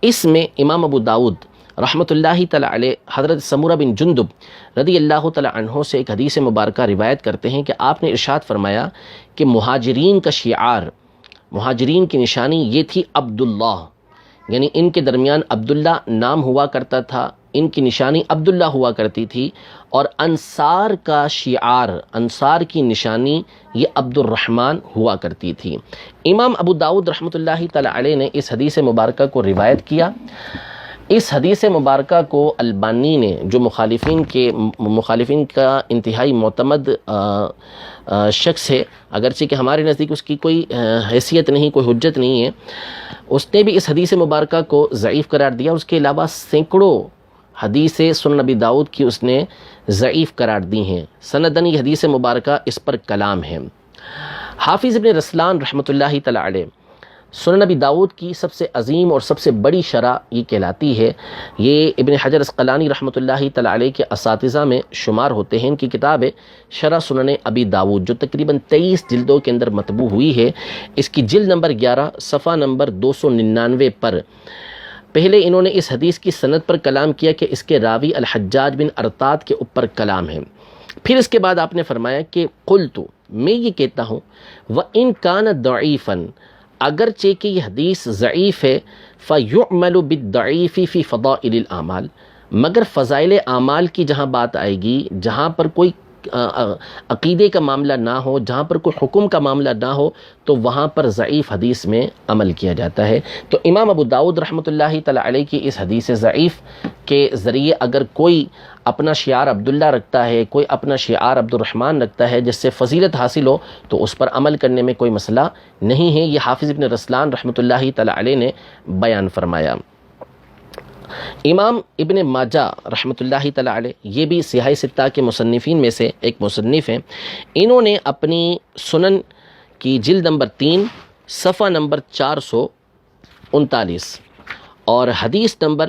اس میں امام ابو داود رحمۃ اللہ تعالی علیہ حضرت سمورہ بن جندب رضی اللہ تعالی عنہ سے ایک حدیث مبارکہ روایت کرتے ہیں کہ آپ نے ارشاد فرمایا کہ مہاجرین کا شعار، مہاجرین کی نشانی یہ تھی عبداللہ، یعنی ان کے درمیان عبداللہ نام ہوا کرتا تھا، ان کی نشانی عبداللہ ہوا کرتی تھی، اور انصار کا شعار، انصار کی نشانی یہ عبد الرحمن ہوا کرتی تھی۔ امام ابو داود رحمۃ اللہ تعالی علیہ نے اس حدیث مبارکہ کو روایت کیا۔ اس حدیث مبارکہ کو البانی نے، جو مخالفین کا انتہائی معتمد شخص ہے، اگرچہ کہ ہمارے نزدیک اس کی کوئی حیثیت نہیں، کوئی حجت نہیں ہے، اس نے بھی اس حدیث مبارکہ کو ضعیف قرار دیا۔ اس کے علاوہ سینکڑوں حدیث سنن نبی داؤد کی اس نے ضعیف قرار دی ہیں، سندن یہ حدیث مبارکہ اس پر کلام ہے۔ حافظ ابن رسلان رحمۃ اللہ تعالی علیہ سنن نبی داؤد کی سب سے عظیم اور سب سے بڑی شرح یہ کہلاتی ہے، یہ ابن حجر اسقلانی رحمۃ اللہ تعالی علیہ کے اساتذہ میں شمار ہوتے ہیں۔ ان کی کتاب ہے شرح سنن ابی داؤد، جو تقریباً 23 جلدوں کے اندر مطبوع ہوئی ہے۔ اس کی جلد نمبر 11 صفحہ نمبر 299 پر پہلے انہوں نے اس حدیث کی سند پر کلام کیا کہ اس کے راوی الحجاج بن ارطاد کے اوپر کلام ہے، پھر اس کے بعد آپ نے فرمایا کہ قلت، میں یہ کہتا ہوں، وَإِن كَانَ ضَعِيفًا، اگرچہ کہ یہ حدیث ضعیف ہے، فَيُعْمَلُ بِالضَّعِيفِ فِي فَضَائِلِ الْأَعْمَالِ، مگر فضائل اعمال کی جہاں بات آئے گی، جہاں پر کوئی عقیدے کا معاملہ نہ ہو، جہاں پر کوئی حکم کا معاملہ نہ ہو، تو وہاں پر ضعیف حدیث میں عمل کیا جاتا ہے۔ تو امام ابو داؤد رحمۃ اللہ تعالی علیہ کی اس حدیث ضعیف کے ذریعے اگر کوئی اپنا شعار عبداللہ رکھتا ہے، کوئی اپنا شعار عبد الرحمن رکھتا ہے جس سے فضیلت حاصل ہو، تو اس پر عمل کرنے میں کوئی مسئلہ نہیں ہے۔ یہ حافظ ابن رسلان رحمۃ اللہ تعالی علیہ نے بیان فرمایا۔ امام ابن ماجہ رحمۃ اللہ تعالی علیہ، یہ بھی سیاہ ستہ کے مصنفین میں سے ایک مصنف ہیں، انہوں نے اپنی سنن کی جلد نمبر 3 صفحہ نمبر 439 اور حدیث نمبر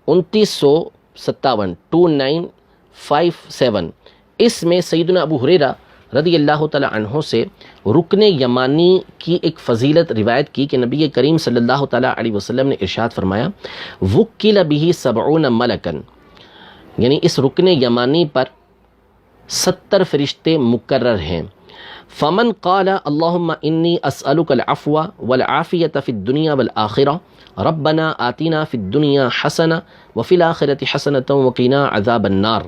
2957 2957 اس میں سیدنا ابو ہریرہ رضی اللہ تعالی عنہ سے رکن یمانی کی ایک فضیلت روایت کی کہ نبی کریم صلی اللہ تعالی علیہ وسلم نے ارشاد فرمایا، وکل بہ 70 ملکن، یعنی اس رکن یمانی پر 70 فرشتے مقرر ہیں۔ فمن قال اللہم انی اسألک العفو والعافیۃ فی الدنیا والآخرہ ربنا آتنا فی الدنیا حسنہ وفی الآخرۃ حسنۃ وقنا عذاب النار،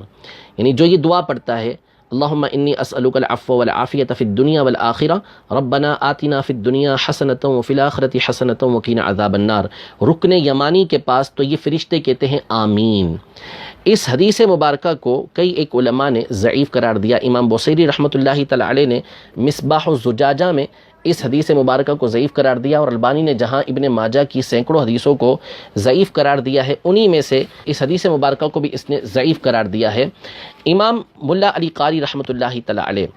یعنی جو یہ دعا پڑھتا ہے اللہم انی اسألک العفو والعافیۃ فی الدنیا والآخرہ ربنا آتنا فی الدنیا حسنۃ وفی الآخرۃ حسنۃ وقنا عذاب النار، رکن یمانی کے پاس تو یہ فرشتے کہتے ہیں آمین۔ اس حدیث مبارکہ کو کئی ایک علماء نے ضعیف قرار دیا۔ امام بوصیری رحمۃ اللہ تعالی علیہ نے مصباح الزجاجہ میں اس حدیث مبارکہ کو ضعیف قرار دیا، اور البانی نے جہاں ابن ماجہ کی سینکڑوں حدیثوں کو ضعیف قرار دیا ہے، انہی میں سے اس حدیث مبارکہ کو بھی اس نے ضعیف قرار دیا ہے۔ امام ملا علی قاری رحمۃ اللہ تعالی علیہ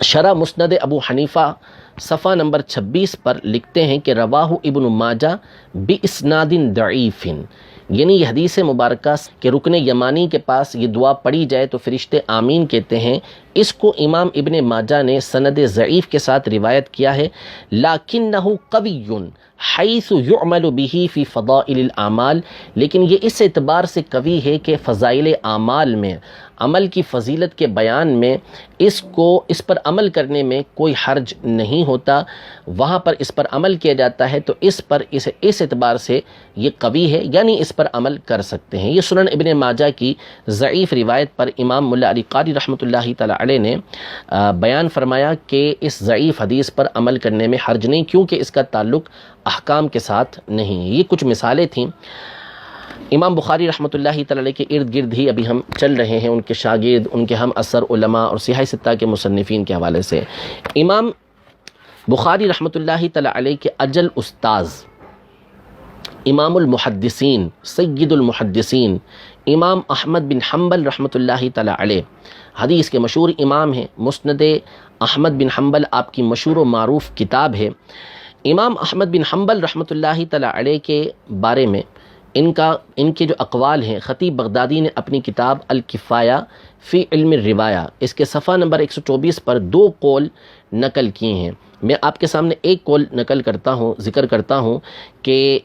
شرح مسند ابو حنیفہ صفحہ نمبر 26 پر لکھتے ہیں کہ رواہ ابن ماجہ باسناد ضعیف، یعنی یہ حدیث مبارکہ کہ رکن یمانی کے پاس یہ دعا پڑھی جائے تو فرشتے آمین کہتے ہیں، اس کو امام ابن ماجہ نے سند ضعیف کے ساتھ روایت کیا ہے، لکنہ قوی حیث یعمل بہ فی فضائل الاعمال، لیکن یہ اس اعتبار سے قوی ہے کہ فضائل اعمال میں، عمل کی فضیلت کے بیان میں اس پر عمل کرنے میں کوئی حرج نہیں ہوتا، وہاں پر اس پر عمل کیا جاتا ہے تو اس اعتبار سے یہ قوی ہے، یعنی اس پر عمل کر سکتے ہیں۔ یہ سنن ابن ماجہ کی ضعیف روایت پر امام ملا علی قاری رحمۃ اللہ تعالی علیہ نے بیان فرمایا کہ اس ضعیف حدیث پر عمل کرنے میں حرج نہیں، کیونکہ اس کا تعلق احکام کے ساتھ نہیں۔ یہ کچھ مثالیں تھیں۔ امام بخاری رحمۃ اللہ تعالی علیہ کے ارد گرد ہی ابھی ہم چل رہے ہیں، ان کے شاگرد، ان کے ہم اثر علماء اور صحیح ستہ کے مصنفین کے حوالے سے۔ امام بخاری رحمۃ اللہ تعالی علیہ کے اجل استاذ، امام المحدثین، سید المحدثین، امام احمد بن حنبل رحمۃ اللہ تعالی علیہ، حدیث کے مشہور امام ہیں۔ مسند احمد بن حنبل آپ کی مشہور و معروف کتاب ہے۔ امام احمد بن حنبل رحمۃ اللہ تعالی علیہ کے بارے میں ان کے جو اقوال ہیں، خطیب بغدادی نے اپنی کتاب الکفایہ فی علم الروایہ، اس کے صفحہ نمبر 124 پر 2 قول نقل کیے ہیں۔ میں آپ کے سامنے ایک قول ذکر کرتا ہوں کہ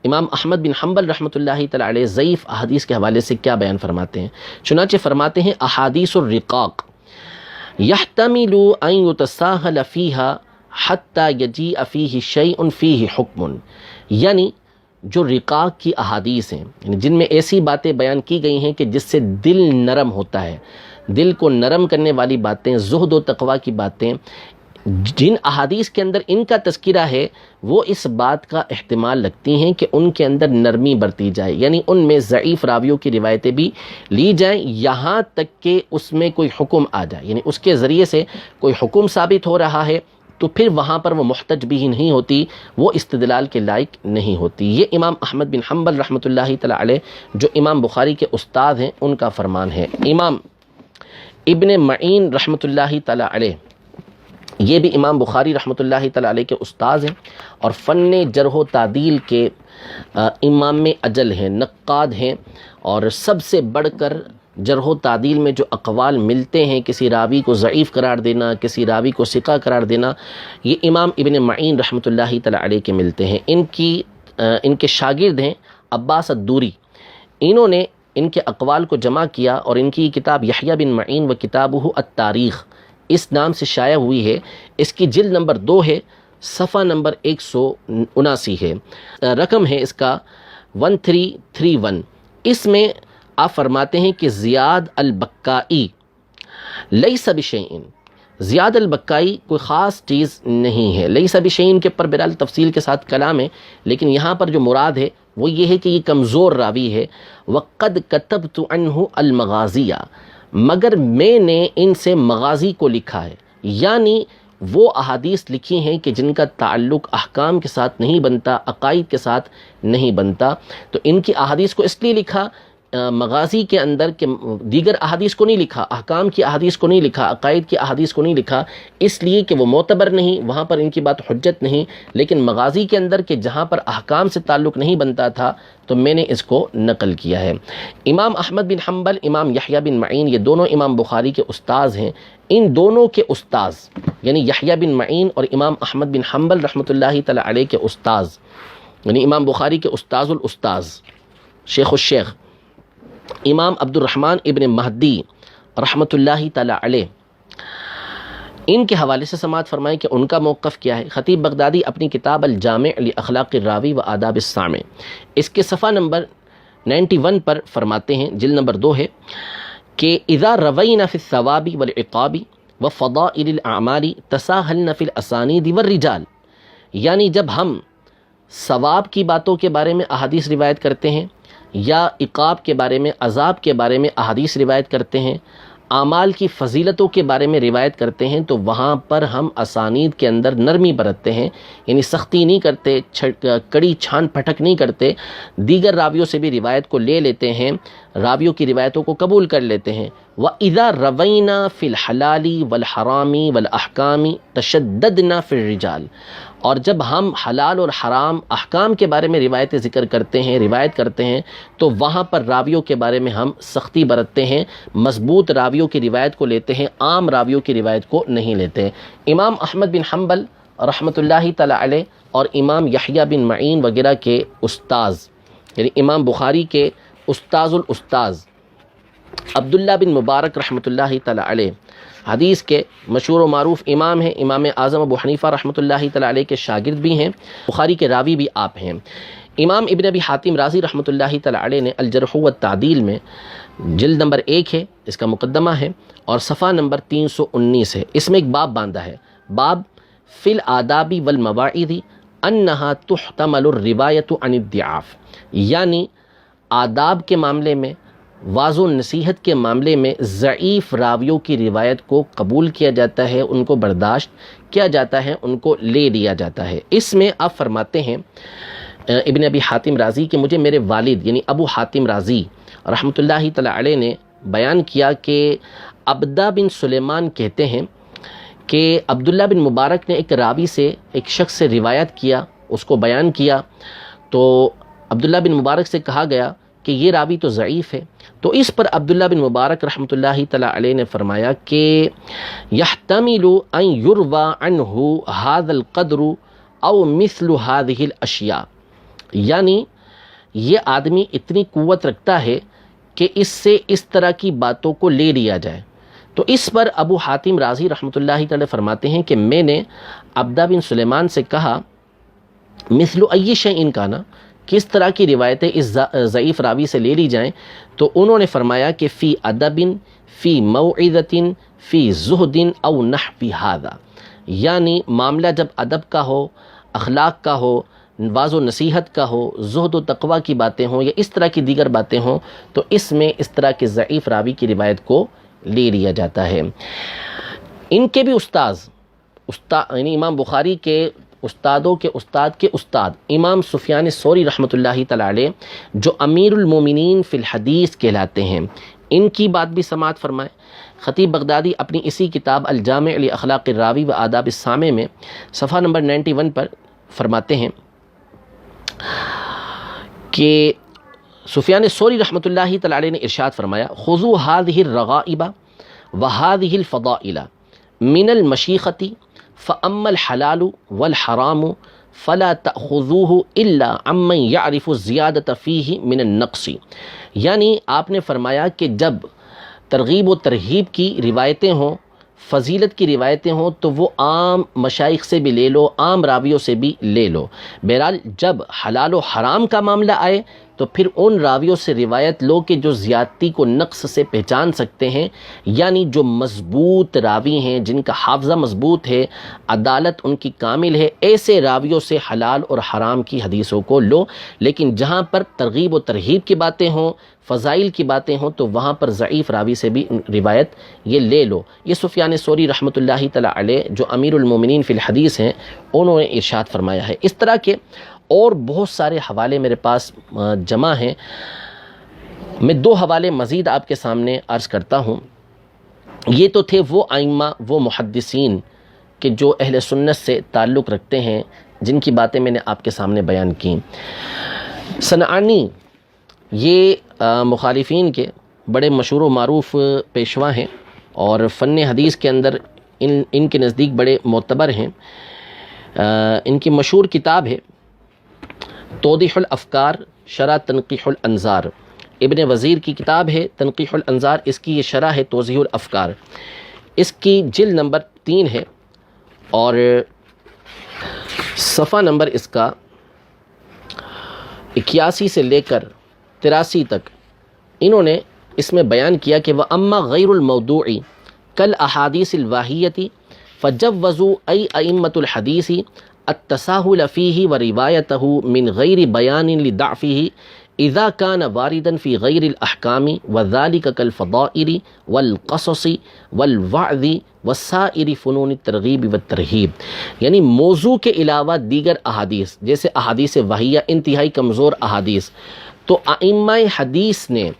امام احمد بن حنبل رحمۃ اللہ تعالی علیہ ضعیف احادیث کے حوالے سے کیا بیان فرماتے ہیں۔ چنانچہ فرماتے ہیں احادیث الرقاق یحتمل ان یتساہل فیہا حتی یجیء فیہ شیء فیہ حکم، یعنی جو رقاق کی احادیث ہیں، یعنی جن میں ایسی باتیں بیان کی گئی ہیں کہ جس سے دل نرم ہوتا ہے، دل کو نرم کرنے والی باتیں، زہد و تقوی کی باتیں، جن احادیث کے اندر ان کا تذکرہ ہے وہ اس بات کا احتمال رکھتی ہیں کہ ان کے اندر نرمی برتی جائے، یعنی ان میں ضعیف راویوں کی روایتیں بھی لی جائیں یہاں تک کہ اس میں کوئی حکم آ جائے، یعنی اس کے ذریعے سے کوئی حکم ثابت ہو رہا ہے تو پھر وہاں پر وہ محتج بھی نہیں ہوتی، وہ استدلال کے لائق نہیں ہوتی۔ یہ امام احمد بن حنبل رحمۃ اللہ تعالی علیہ جو امام بخاری کے استاد ہیں ان کا فرمان ہے۔ امام ابن معین رحمۃ اللہ تعالی علیہ، یہ بھی امام بخاری رحمۃ اللہ تعالی علیہ کے استاذ ہیں اور فن جرح و تعدیل کے امام اجل ہیں، نقاد ہیں، اور سب سے بڑھ کر جرح و تعدیل میں جو اقوال ملتے ہیں، کسی راوی کو ضعیف قرار دینا، کسی راوی کو ثقہ قرار دینا، یہ امام ابن معین رحمۃ اللہ تعالی علیہ کے ملتے ہیں۔ ان کے شاگرد ہیں عباس الدوری، انہوں نے ان کے اقوال کو جمع کیا اور ان کی کتاب یحییٰ بن معین و کتابہ التاریخ اس نام سے شائع ہوئی ہے۔ اس کی جلد نمبر 2 ہے، صفحہ نمبر 179 ہے، رقم ہے اس کا 1331۔ اس میں آپ فرماتے ہیں کہ زیاد البکائی لیس بشیء، زیاد البکائی کوئی خاص چیز نہیں ہے، لیس بشیء کے پر بہرحال تفصیل کے ساتھ کلام ہے، لیکن یہاں پر جو مراد ہے وہ یہ ہے کہ یہ کمزور راوی ہے۔ وقد کتبت عنہ المغازیہ، مگر میں نے ان سے مغازی کو لکھا ہے، یعنی وہ احادیث لکھی ہیں کہ جن کا تعلق احکام کے ساتھ نہیں بنتا، عقائد کے ساتھ نہیں بنتا، تو ان کی احادیث کو اس لیے لکھا مغازی کے اندر کہ دیگر احادیث کو نہیں لکھا، احکام کی احادیث کو نہیں لکھا، عقائد کی احادیث کو نہیں لکھا، اس لیے کہ وہ معتبر نہیں، وہاں پر ان کی بات حجت نہیں، لیکن مغازی کے اندر کہ جہاں پر احکام سے تعلق نہیں بنتا تھا تو میں نے اس کو نقل کیا ہے۔ امام احمد بن حنبل، امام یحییٰ بن معین، یہ دونوں امام بخاری کے استاذ ہیں۔ ان دونوں کے استاذ یعنی یحییٰ بن معین اور امام احمد بن حنبل رحمۃ اللہ تعالی علیہ کے استاذ، یعنی امام بخاری کے استاذ الاستاذ شیخ الشیخ امام عبد الرحمن ابن مہدی رحمۃ اللہ تعالی علیہ، ان کے حوالے سے سماعت فرمائیں کہ ان کا موقف کیا ہے۔ خطیب بغدادی اپنی کتاب الجامع لاخلاق الراوی و آداب السامع اس کے صفحہ نمبر 91 پر فرماتے ہیں، جلد نمبر 2 ہے، کہ اذا روینا فی الثواب والعقاب وفضائل الاعمال تساہلن فی الاسانید والرجال، یعنی جب ہم ثواب کی باتوں کے بارے میں احادیث روایت کرتے ہیں یا عقاب کے بارے میں، عذاب کے بارے میں احادیث روایت کرتے ہیں، اعمال کی فضیلتوں کے بارے میں روایت کرتے ہیں، تو وہاں پر ہم اسانید کے اندر نرمی برتتے ہیں، یعنی سختی نہیں کرتے، کڑی چھان پھٹک نہیں کرتے، دیگر راویوں سے بھی روایت کو لے لیتے ہیں، راویوں کی روایتوں کو قبول کر لیتے ہیں، وَإِذَا رَوَيْنَا فِي الْحَلَالِ وَالْحَرَامِ وَالْأَحْكَامِ تَشَدَّدْنَا فِي الرِّجَالِ، اور جب ہم حلال اور حرام احکام کے بارے میں روایتیں ذکر کرتے ہیں، روایت کرتے ہیں، تو وہاں پر راویوں کے بارے میں ہم سختی برتتے ہیں، مضبوط راویوں کی روایت کو لیتے ہیں، عام راویوں کی روایت کو نہیں لیتے ہیں۔ امام احمد بن حنبل رحمۃ اللہ تعالی علیہ اور امام یحییٰ بن معین وغیرہ کے استاذ، یعنی امام بخاری کے استاذ الاستاذ عبداللہ بن مبارک رحمۃ اللہ تعالی علیہ حدیث کے مشہور و معروف امام ہیں، امام اعظم ابو حنیفہ رحمۃ اللہ تعالی علیہ کے شاگرد بھی ہیں، بخاری کے راوی بھی آپ ہیں۔ امام ابن ابی حاتم رازی رحمۃ اللہ تعالی علیہ نے الجرح والتعدیل میں جلد نمبر 1 ہے، اس کا مقدمہ ہے اور صفحہ نمبر 319 ہے، اس میں ایک باب باندھا ہے، باب فی الآداب والمواعظ انہا تحتمل الروایت عن الضعاف، یعنی آداب کے معاملے میں، واعظ و نصیحت کے معاملے میں ضعیف راویوں کی روایت کو قبول کیا جاتا ہے، ان کو برداشت کیا جاتا ہے، ان کو لے لیا جاتا ہے۔ اس میں آپ فرماتے ہیں ابن ابی حاتم رازی کہ مجھے میرے والد یعنی ابو حاتم رازی رحمۃ اللہ تعالی علیہ نے بیان کیا کہ عبدہ بن سلیمان کہتے ہیں کہ عبداللہ بن مبارک نے ایک راوی سے، ایک شخص سے روایت کیا، اس کو بیان کیا، تو عبداللہ بن مبارک سے کہا گیا کہ یہ راوی تو ضعیف ہے، تو اس پر عبداللہ بن مبارک رحمۃ اللہ تعالی علیہ نے فرمایا کہ یحتمل ان یروى عنہ ھذا القدر او مثل هذه الاشیاء، یعنی یہ آدمی اتنی قوت رکھتا ہے کہ اس سے اس طرح کی باتوں کو لے لیا جائے۔ تو اس پر ابو حاتم رازی رحمۃ اللہ تعالی فرماتے ہیں کہ میں نے عبدہ بن سلیمان سے کہا مثل ای شیء کان، کس طرح کی روایتیں اس ضعیف راوی سے لے لی جائیں، تو انہوں نے فرمایا کہ فی ادب، فی موعظۃ، فی زہد او نحو ھذا، یعنی معاملہ جب ادب کا ہو، اخلاق کا ہو، واعظ و نصیحت کا ہو، زہد و تقوی کی باتیں ہوں یا اس طرح کی دیگر باتیں ہوں، تو اس میں اس طرح کے ضعیف راوی کی روایت کو لے لیا جاتا ہے۔ ان کے بھی استاذ یعنی امام بخاری کے استادوں کے استاد کے استاد امام سفیان ثوری رحمۃ اللہ تعالی علیہ، جو امیر المومنین فی الحدیث کہلاتے ہیں، ان کی بات بھی سماعت فرمائے۔ خطیب بغدادی اپنی اسی کتاب الجامع لاخلاق الراوی و آداب السامع میں صفحہ نمبر 91 پر فرماتے ہیں کہ سفیان ثوری رحمۃ اللہ تعالی علیہ نے ارشاد فرمایا خذوا هذه الرغائب وهذه الفضائل من المشیخۃ فأما الحلال والحرام فلا تأخذوه الا عمن يعرف الزیادۃ فیہ من النقص، یعنی آپ نے فرمایا کہ جب ترغیب و ترہیب کی روایتیں ہوں، فضیلت کی روایتیں ہوں، تو وہ عام مشائخ سے بھی لے لو، عام راویوں سے بھی لے لو۔ بہرحال جب حلال و حرام کا معاملہ آئے تو پھر ان راویوں سے روایت لو کہ جو زیادتی کو نقص سے پہچان سکتے ہیں، یعنی جو مضبوط راوی ہیں، جن کا حافظہ مضبوط ہے، عدالت ان کی کامل ہے، ایسے راویوں سے حلال اور حرام کی حدیثوں کو لو۔ لیکن جہاں پر ترغیب و ترہیب کی باتیں ہوں، فضائل کی باتیں ہوں، تو وہاں پر ضعیف راوی سے بھی روایت یہ لے لو۔ یہ سفیان ثوری رحمۃ اللہ تعالی علیہ جو امیر المومنین فی الحدیث ہیں، انہوں نے ارشاد فرمایا ہے۔ اس طرح کے اور بہت سارے حوالے میرے پاس جمع ہیں، میں 2 حوالے مزید آپ کے سامنے عرض کرتا ہوں۔ یہ تو تھے وہ ائمہ، وہ محدثین کہ جو اہل سنت سے تعلق رکھتے ہیں، جن کی باتیں میں نے آپ کے سامنے بیان کی۔ صنعانی یہ مخالفین کے بڑے مشہور و معروف پیشوا ہیں اور فن حدیث کے اندر ان کے نزدیک بڑے معتبر ہیں۔ ان کی مشہور کتاب ہے توضیح الافکار شرح تنقیح الانظار، ابن وزیر کی کتاب ہے تنقیح الانظار، اس کی یہ شرح ہے توضیح الافکار، اس کی جلد نمبر 3 ہے اور صفحہ نمبر اس کا 81 سے لے کر 83 تک انہوں نے اس میں بیان کیا کہ وَأَمَّا غَيْرُ الْمَوْضُوعِ كَالْأَحَادِيثِ الْوَاهِيَّةِ فَجَوَّزُوا أَيْ أَئِمَّةُ الْحَدِيثِ التساهل فيه وروايته من غير بيان لضعفه إذا كان واردا في غير الأحكام وذلك كالفضائل والقصص والوعظ وسائر فنون الترغیب والترہیب، یعنی موضوع کے علاوہ دیگر احادیث جیسے احادیث وحیہ، انتہائی کمزور احادیث، تو ائمہ حدیث نے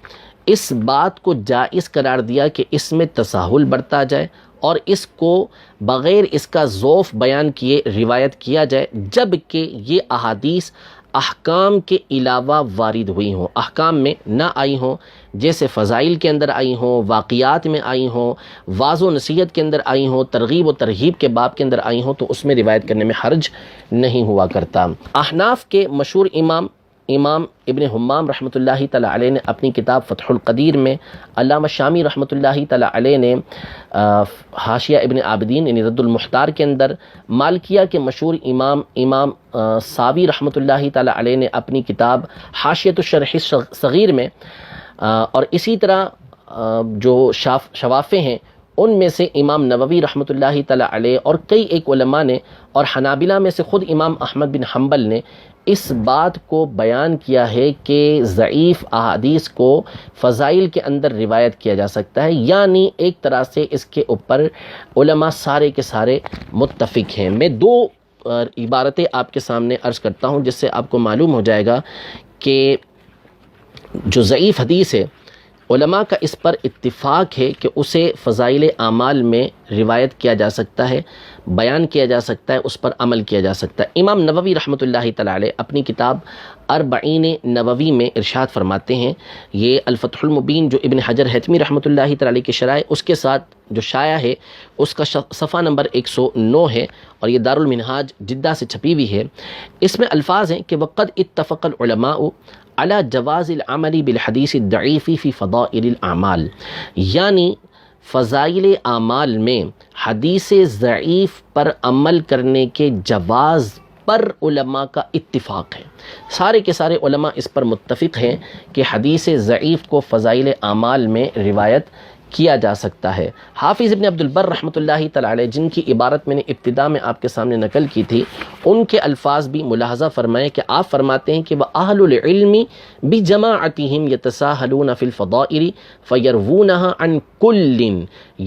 اس بات کو جائز قرار دیا کہ اس میں تساہل برتا جائے اور اس کو بغیر اس کا ذوف بیان کیے روایت کیا جائے، جب کہ یہ احادیث احکام کے علاوہ وارد ہوئی ہوں، احکام میں نہ آئی ہوں، جیسے فضائل کے اندر آئی ہوں، واقعات میں آئی ہوں، واعظ و نصیحت کے اندر آئی ہوں، ترغیب و ترہیب کے باب کے اندر آئی ہوں، تو اس میں روایت کرنے میں حرج نہیں ہوا کرتا۔ احناف کے مشہور امام ابن حمام رحمۃ اللہ تعالیٰ علیہ نے اپنی کتاب فتح القدیر میں، علامہ شامی رحمۃ اللہ تعالیٰ علیہ نے حاشیہ ابن عابدین یعنی رد المحتار کے اندر، مالکیہ کے مشہور امام ساوی رحمۃ اللہ تعالیٰ علیہ نے اپنی کتاب حاشیۃ الشرح صغیر میں، اور اسی طرح جو شوافے ہیں ان میں سے امام نووی رحمۃ اللہ تعالیٰ علیہ اور کئی ایک علماء نے، اور حنابلہ میں سے خود امام احمد بن حنبل نے اس بات کو بیان کیا ہے کہ ضعیف احادیث کو فضائل کے اندر روایت کیا جا سکتا ہے، یعنی ایک طرح سے اس کے اوپر علماء سارے کے سارے متفق ہیں۔ میں دو عبارتیں آپ کے سامنے عرض کرتا ہوں جس سے آپ کو معلوم ہو جائے گا کہ جو ضعیف حدیث ہے علماء کا اس پر اتفاق ہے کہ اسے فضائل اعمال میں روایت کیا جا سکتا ہے، بیان کیا جا سکتا ہے، اس پر عمل کیا جا سکتا ہے۔ امام نووی رحمۃ اللہ تعالی علیہ اپنی کتاب اربعین نووی میں ارشاد فرماتے ہیں، یہ الفتح المبین جو ابن حجر حتمی رحمۃ اللہ تعالی علیہ کی شرح اس کے ساتھ جو شائع ہے اس کا صفحہ نمبر 109 ہے، اور یہ دارالمنہاج جدہ سے چھپی ہوئی ہے۔ اس میں الفاظ ہیں کہ وقد اتفق العلماء علی جواز العمل بالحدیث الضعیف فی فضائل الاعمال، یعنی فضائل اعمال میں حدیث ضعیف پر عمل کرنے کے جواز پر علماء کا اتفاق ہے، سارے کے سارے علماء اس پر متفق ہیں کہ حدیث ضعیف کو فضائل اعمال میں روایت کیا جا سکتا ہے۔ حافظ ابن عبد البر رحمۃ اللہ تعالی علیہ جن کی عبارت میں نے ابتدا میں آپ کے سامنے نقل کی تھی، ان کے الفاظ بھی ملاحظہ فرمائیں کہ آپ فرماتے ہیں کہ وَأَهْلُ الْعِلْمِ بِجَمَاعَتِهِمْ يَتَسَاهَلُونَ فِي الْفَضَائِلِ فَيَرْوُونَهَا عَنْ كُلٍّ،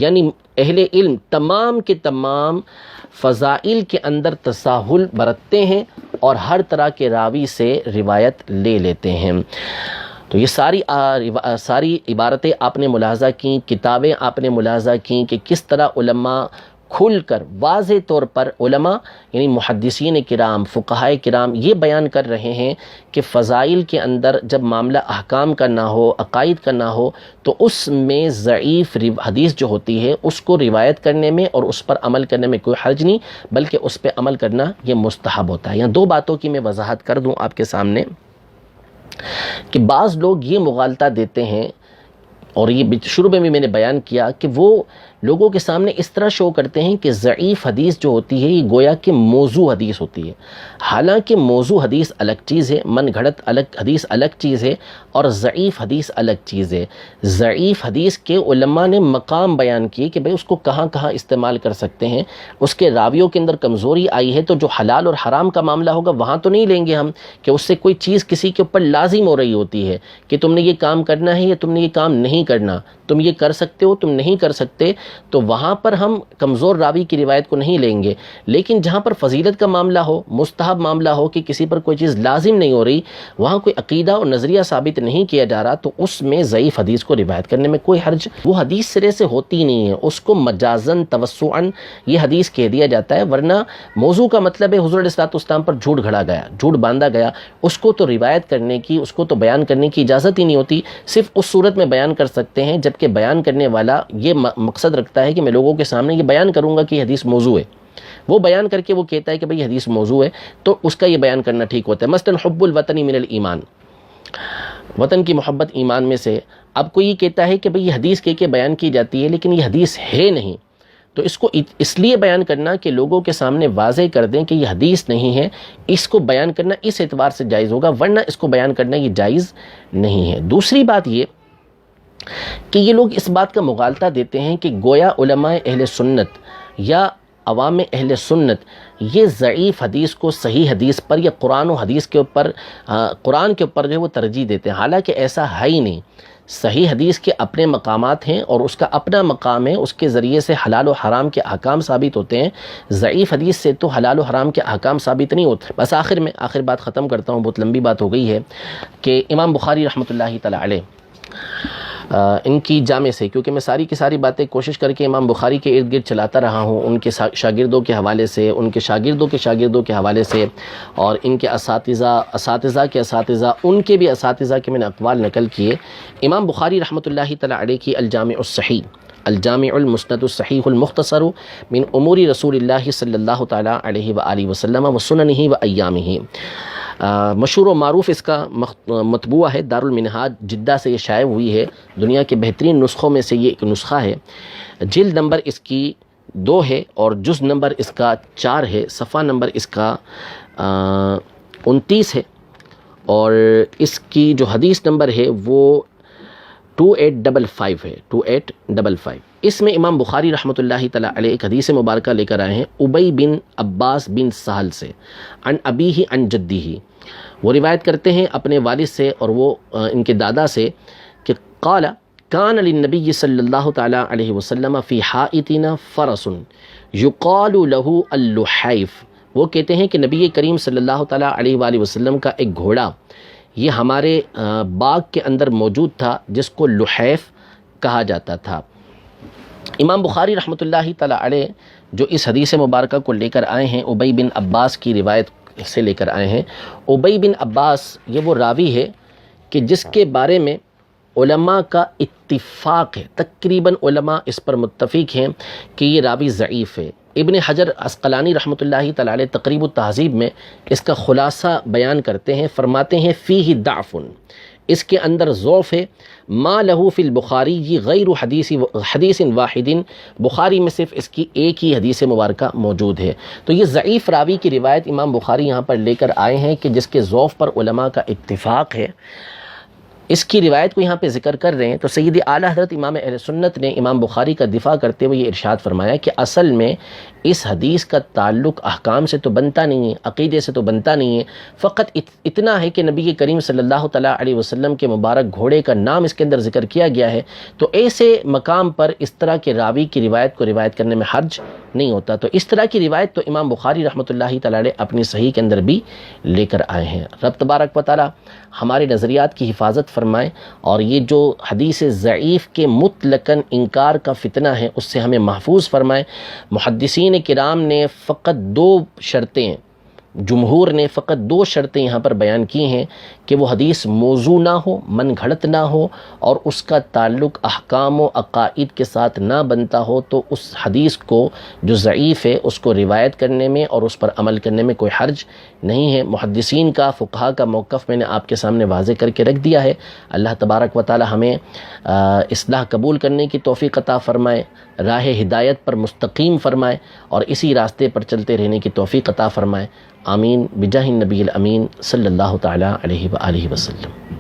یعنی اہل علم تمام کے تمام فضائل کے اندر تساہل برتتے ہیں اور ہر طرح کے راوی سے روایت لے لیتے ہیں۔ تو یہ ساری عبارتیں آپ نے ملاحظہ کیں، کتابیں آپ نے ملاحظہ کیں کہ کس طرح علماء کھل کر واضح طور پر علماء یعنی محدثین کرام، فقہائے کرام یہ بیان کر رہے ہیں کہ فضائل کے اندر جب معاملہ احکام کا نہ ہو، عقائد کا نہ ہو، تو اس میں ضعیف حدیث جو ہوتی ہے اس کو روایت کرنے میں اور اس پر عمل کرنے میں کوئی حرج نہیں، بلکہ اس پہ عمل کرنا یہ مستحب ہوتا ہے۔ یہاں دو باتوں کی میں وضاحت کر دوں آپ کے سامنے کہ بعض لوگ یہ مغالطہ دیتے ہیں، اور یہ شروع میں بھی میں نے بیان کیا کہ وہ لوگوں کے سامنے اس طرح شو کرتے ہیں کہ ضعیف حدیث جو ہوتی ہے یہ گویا کہ موضوع حدیث ہوتی ہے، حالانکہ موضوع حدیث الگ چیز ہے، من گھڑت حدیث الگ چیز ہے، اور ضعیف حدیث الگ چیز ہے۔ ضعیف حدیث کے علماء نے مقام بیان کیے کہ بھئی اس کو کہاں کہاں استعمال کر سکتے ہیں، اس کے راویوں کے اندر کمزوری آئی ہے تو جو حلال اور حرام کا معاملہ ہوگا وہاں تو نہیں لیں گے ہم، کہ اس سے کوئی چیز کسی کے اوپر لازم ہو رہی ہوتی ہے کہ تم نے یہ کام کرنا ہے یا تم نے یہ کام نہیں کرنا، تم یہ کر سکتے ہو، تم نہیں کر سکتے، تو وہاں پر ہم کمزور راوی کی روایت کو نہیں لیں گے۔ لیکن جہاں پر فضیلت کا معاملہ ہو، مستحب معاملہ ہو کہ کسی پر کوئی چیز لازم نہیں ہو رہی، وہاں کوئی عقیدہ اور نظریہ ثابت نہیں کیا جا رہا، تو اس میں ضعیف حدیث کو روایت کرنے میں کوئی حرج، وہ حدیث سرے سے ہوتی نہیں ہے، اس کو مجازن توسعاً یہ حدیث کہہ دیا جاتا ہے، ورنہ موضوع کا مطلب ہے حضور علیہ الصلوۃ والسلام پر جھوٹ گھڑا گیا، جھوٹ باندھا گیا، اس کو تو روایت کرنے کی، اس کو تو بیان کرنے کی اجازت ہی نہیں ہوتی، صرف اس صورت میں بیان کر سکتے ہیں جبکہ بیان کرنے والا یہ مقصد رکھتا ہے کہ میں لوگوں کے سامنے یہ بیان کروں گا کہ یہ حدیث موضوع ہے، وہ بیان کر کے وہ کہتا ہے کہ بھئی یہ حدیث موضوع ہے، تو اس کا یہ بیان کرنا ٹھیک ہوتا ہے۔ مثلاً حب الوطن من الایمان، وطن کی محبت ایمان میں سے، اب کوئی یہ کہتا ہے کہ بھئی یہ حدیث کہہ کے بیان کی جاتی ہے لیکن یہ حدیث ہے نہیں، تو اس کو اس لیے بیان کرنا کہ لوگوں کے سامنے واضح کر دیں کہ یہ حدیث نہیں ہے، اس کو بیان کرنا اس اعتبار سے جائز ہوگا، ورنہ اس کو بیان کرنا یہ جائز نہیں ہے۔ دوسری بات یہ کہ یہ لوگ اس بات کا مغالطہ دیتے ہیں کہ گویا علماء اہل سنت یا عوام اہل سنت یہ ضعیف حدیث کو صحیح حدیث پر یا قرآن و حدیث کے اوپر قرآن کے اوپر جو ہے وہ ترجیح دیتے ہیں، حالانکہ ایسا ہے ہی نہیں۔ صحیح حدیث کے اپنے مقامات ہیں اور اس کا اپنا مقام ہے، اس کے ذریعے سے حلال و حرام کے احکام ثابت ہوتے ہیں، ضعیف حدیث سے تو حلال و حرام کے احکام ثابت نہیں ہوتے۔ بس آخر بات ختم کرتا ہوں، بہت لمبی بات ہو گئی ہے، کہ امام بخاری رحمۃ اللہ تعالی علیہ ان کی جامع سے، کیونکہ میں ساری کی ساری باتیں کوشش کر کے امام بخاری کے ارد گرد چلاتا رہا ہوں، ان کے شاگردوں کے حوالے سے، ان کے شاگردوں کے شاگردوں کے حوالے سے، اور ان کے اساتذہ کے اساتذہ، ان کے بھی اساتذہ کے میں نے اقوال نقل کیے۔ امام بخاری رحمۃ اللہ تعالی علیہ کی الجامع الصحیح، الجامع المسند الصحیح المختصر من امور رسول اللہ صلی اللہ تعالی علیہ وآلہ وسلم وسننہ وایامہ، مشہور و معروف اس کا مطبوعہ ہے، دارالمنہاج جدہ سے یہ شائع ہوئی ہے، دنیا کے بہترین نسخوں میں سے یہ ایک نسخہ ہے۔ جلد نمبر اس کی 2 ہے اور جز نمبر اس کا 4 ہے، صفحہ نمبر اس کا 29 ہے، اور اس کی جو حدیث نمبر ہے وہ 2855 ہے، 2855۔ اس میں امام بخاری رحمۃ اللہ تعالی علیہ ایک حدیث مبارکہ لے کر آئے ہیں ابی بن عباس بن سہل سے، عن ابیہ عن جدہ، وہ روایت کرتے ہیں اپنے والد سے اور وہ ان کے دادا سے کہ قال کان للنبی صلی اللہ تعالی علیہ وسلم فی حائطنا فرس یقال له اللحیف، وہ کہتے ہیں کہ نبی کریم صلی اللہ تعالی علیہ وآلہ وسلم کا ایک گھوڑا یہ ہمارے باغ کے اندر موجود تھا جس کو لحیف کہا جاتا تھا۔ امام بخاری رحمۃ اللہ تعالی علیہ جو اس حدیث مبارکہ کو لے کر آئے ہیں ابی بن عباس کی روایت سے لے کر آئے ہیں۔ ابی بن عباس یہ وہ راوی ہے کہ جس کے بارے میں علماء کا اتفاق ہے، تقریباً علماء اس پر متفق ہیں کہ یہ راوی ضعیف ہے۔ ابن حجر عسقلانی رحمۃ اللہ تعالی علیہ تقریب التہذیب میں اس کا خلاصہ بیان کرتے ہیں، فرماتے ہیں فیہ ضعف، اس کے اندر ضعف ہے، ما لہ فی البخاری غیر حدیث واحد، بخاری میں صرف اس کی ایک ہی حدیث مبارکہ موجود ہے۔ تو یہ ضعیف راوی کی روایت امام بخاری یہاں پر لے کر آئے ہیں کہ جس کے ضعف پر علماء کا اتفاق ہے، اس کی روایت کو یہاں پہ ذکر کر رہے ہیں۔ تو سید اعلیٰ حضرت امام اہل سنت نے امام بخاری کا دفاع کرتے ہوئے یہ ارشاد فرمایا کہ اصل میں اس حدیث کا تعلق احکام سے تو بنتا نہیں ہے، عقیدے سے تو بنتا نہیں ہے، فقط اتنا ہے کہ نبی کریم صلی اللہ تعالیٰ علیہ وسلم کے مبارک گھوڑے کا نام اس کے اندر ذکر کیا گیا ہے، تو ایسے مقام پر اس طرح کے راوی کی روایت کو روایت کرنے میں حرج نہیں ہوتا۔ تو اس طرح کی روایت تو امام بخاری رحمۃ اللہ تعالی علیہ اپنی صحیح کے اندر بھی لے کر آئے ہیں۔ رب تبارک و تعالی ہمارے نظریات کی حفاظت فرمائے، اور یہ جو حدیث ضعیف کے مطلقاً انکار کا فتنہ ہے اس سے ہمیں محفوظ فرمائے۔ محدثین کرام نے فقط 2 شرطیں، جمہور نے فقط 2 شرطیں یہاں پر بیان کی ہیں کہ وہ حدیث موضوع نہ ہو، من گھڑت نہ ہو، اور اس کا تعلق احکام و عقائد کے ساتھ نہ بنتا ہو، تو اس حدیث کو جو ضعیف ہے اس کو روایت کرنے میں اور اس پر عمل کرنے میں کوئی حرج نہیں ہے۔ محدثین کا، فقہا کا موقف میں نے آپ کے سامنے واضح کر کے رکھ دیا ہے۔ اللہ تبارک و تعالی ہمیں اصلاح قبول کرنے کی توفیق عطا فرمائے، راہ ہدایت پر مستقیم فرمائے، اور اسی راستے پر چلتے رہنے کی توفیق عطا فرمائے۔ آمین بجاہ النبی الامین صلی اللہ تعالی علیہ وآلہ وسلم۔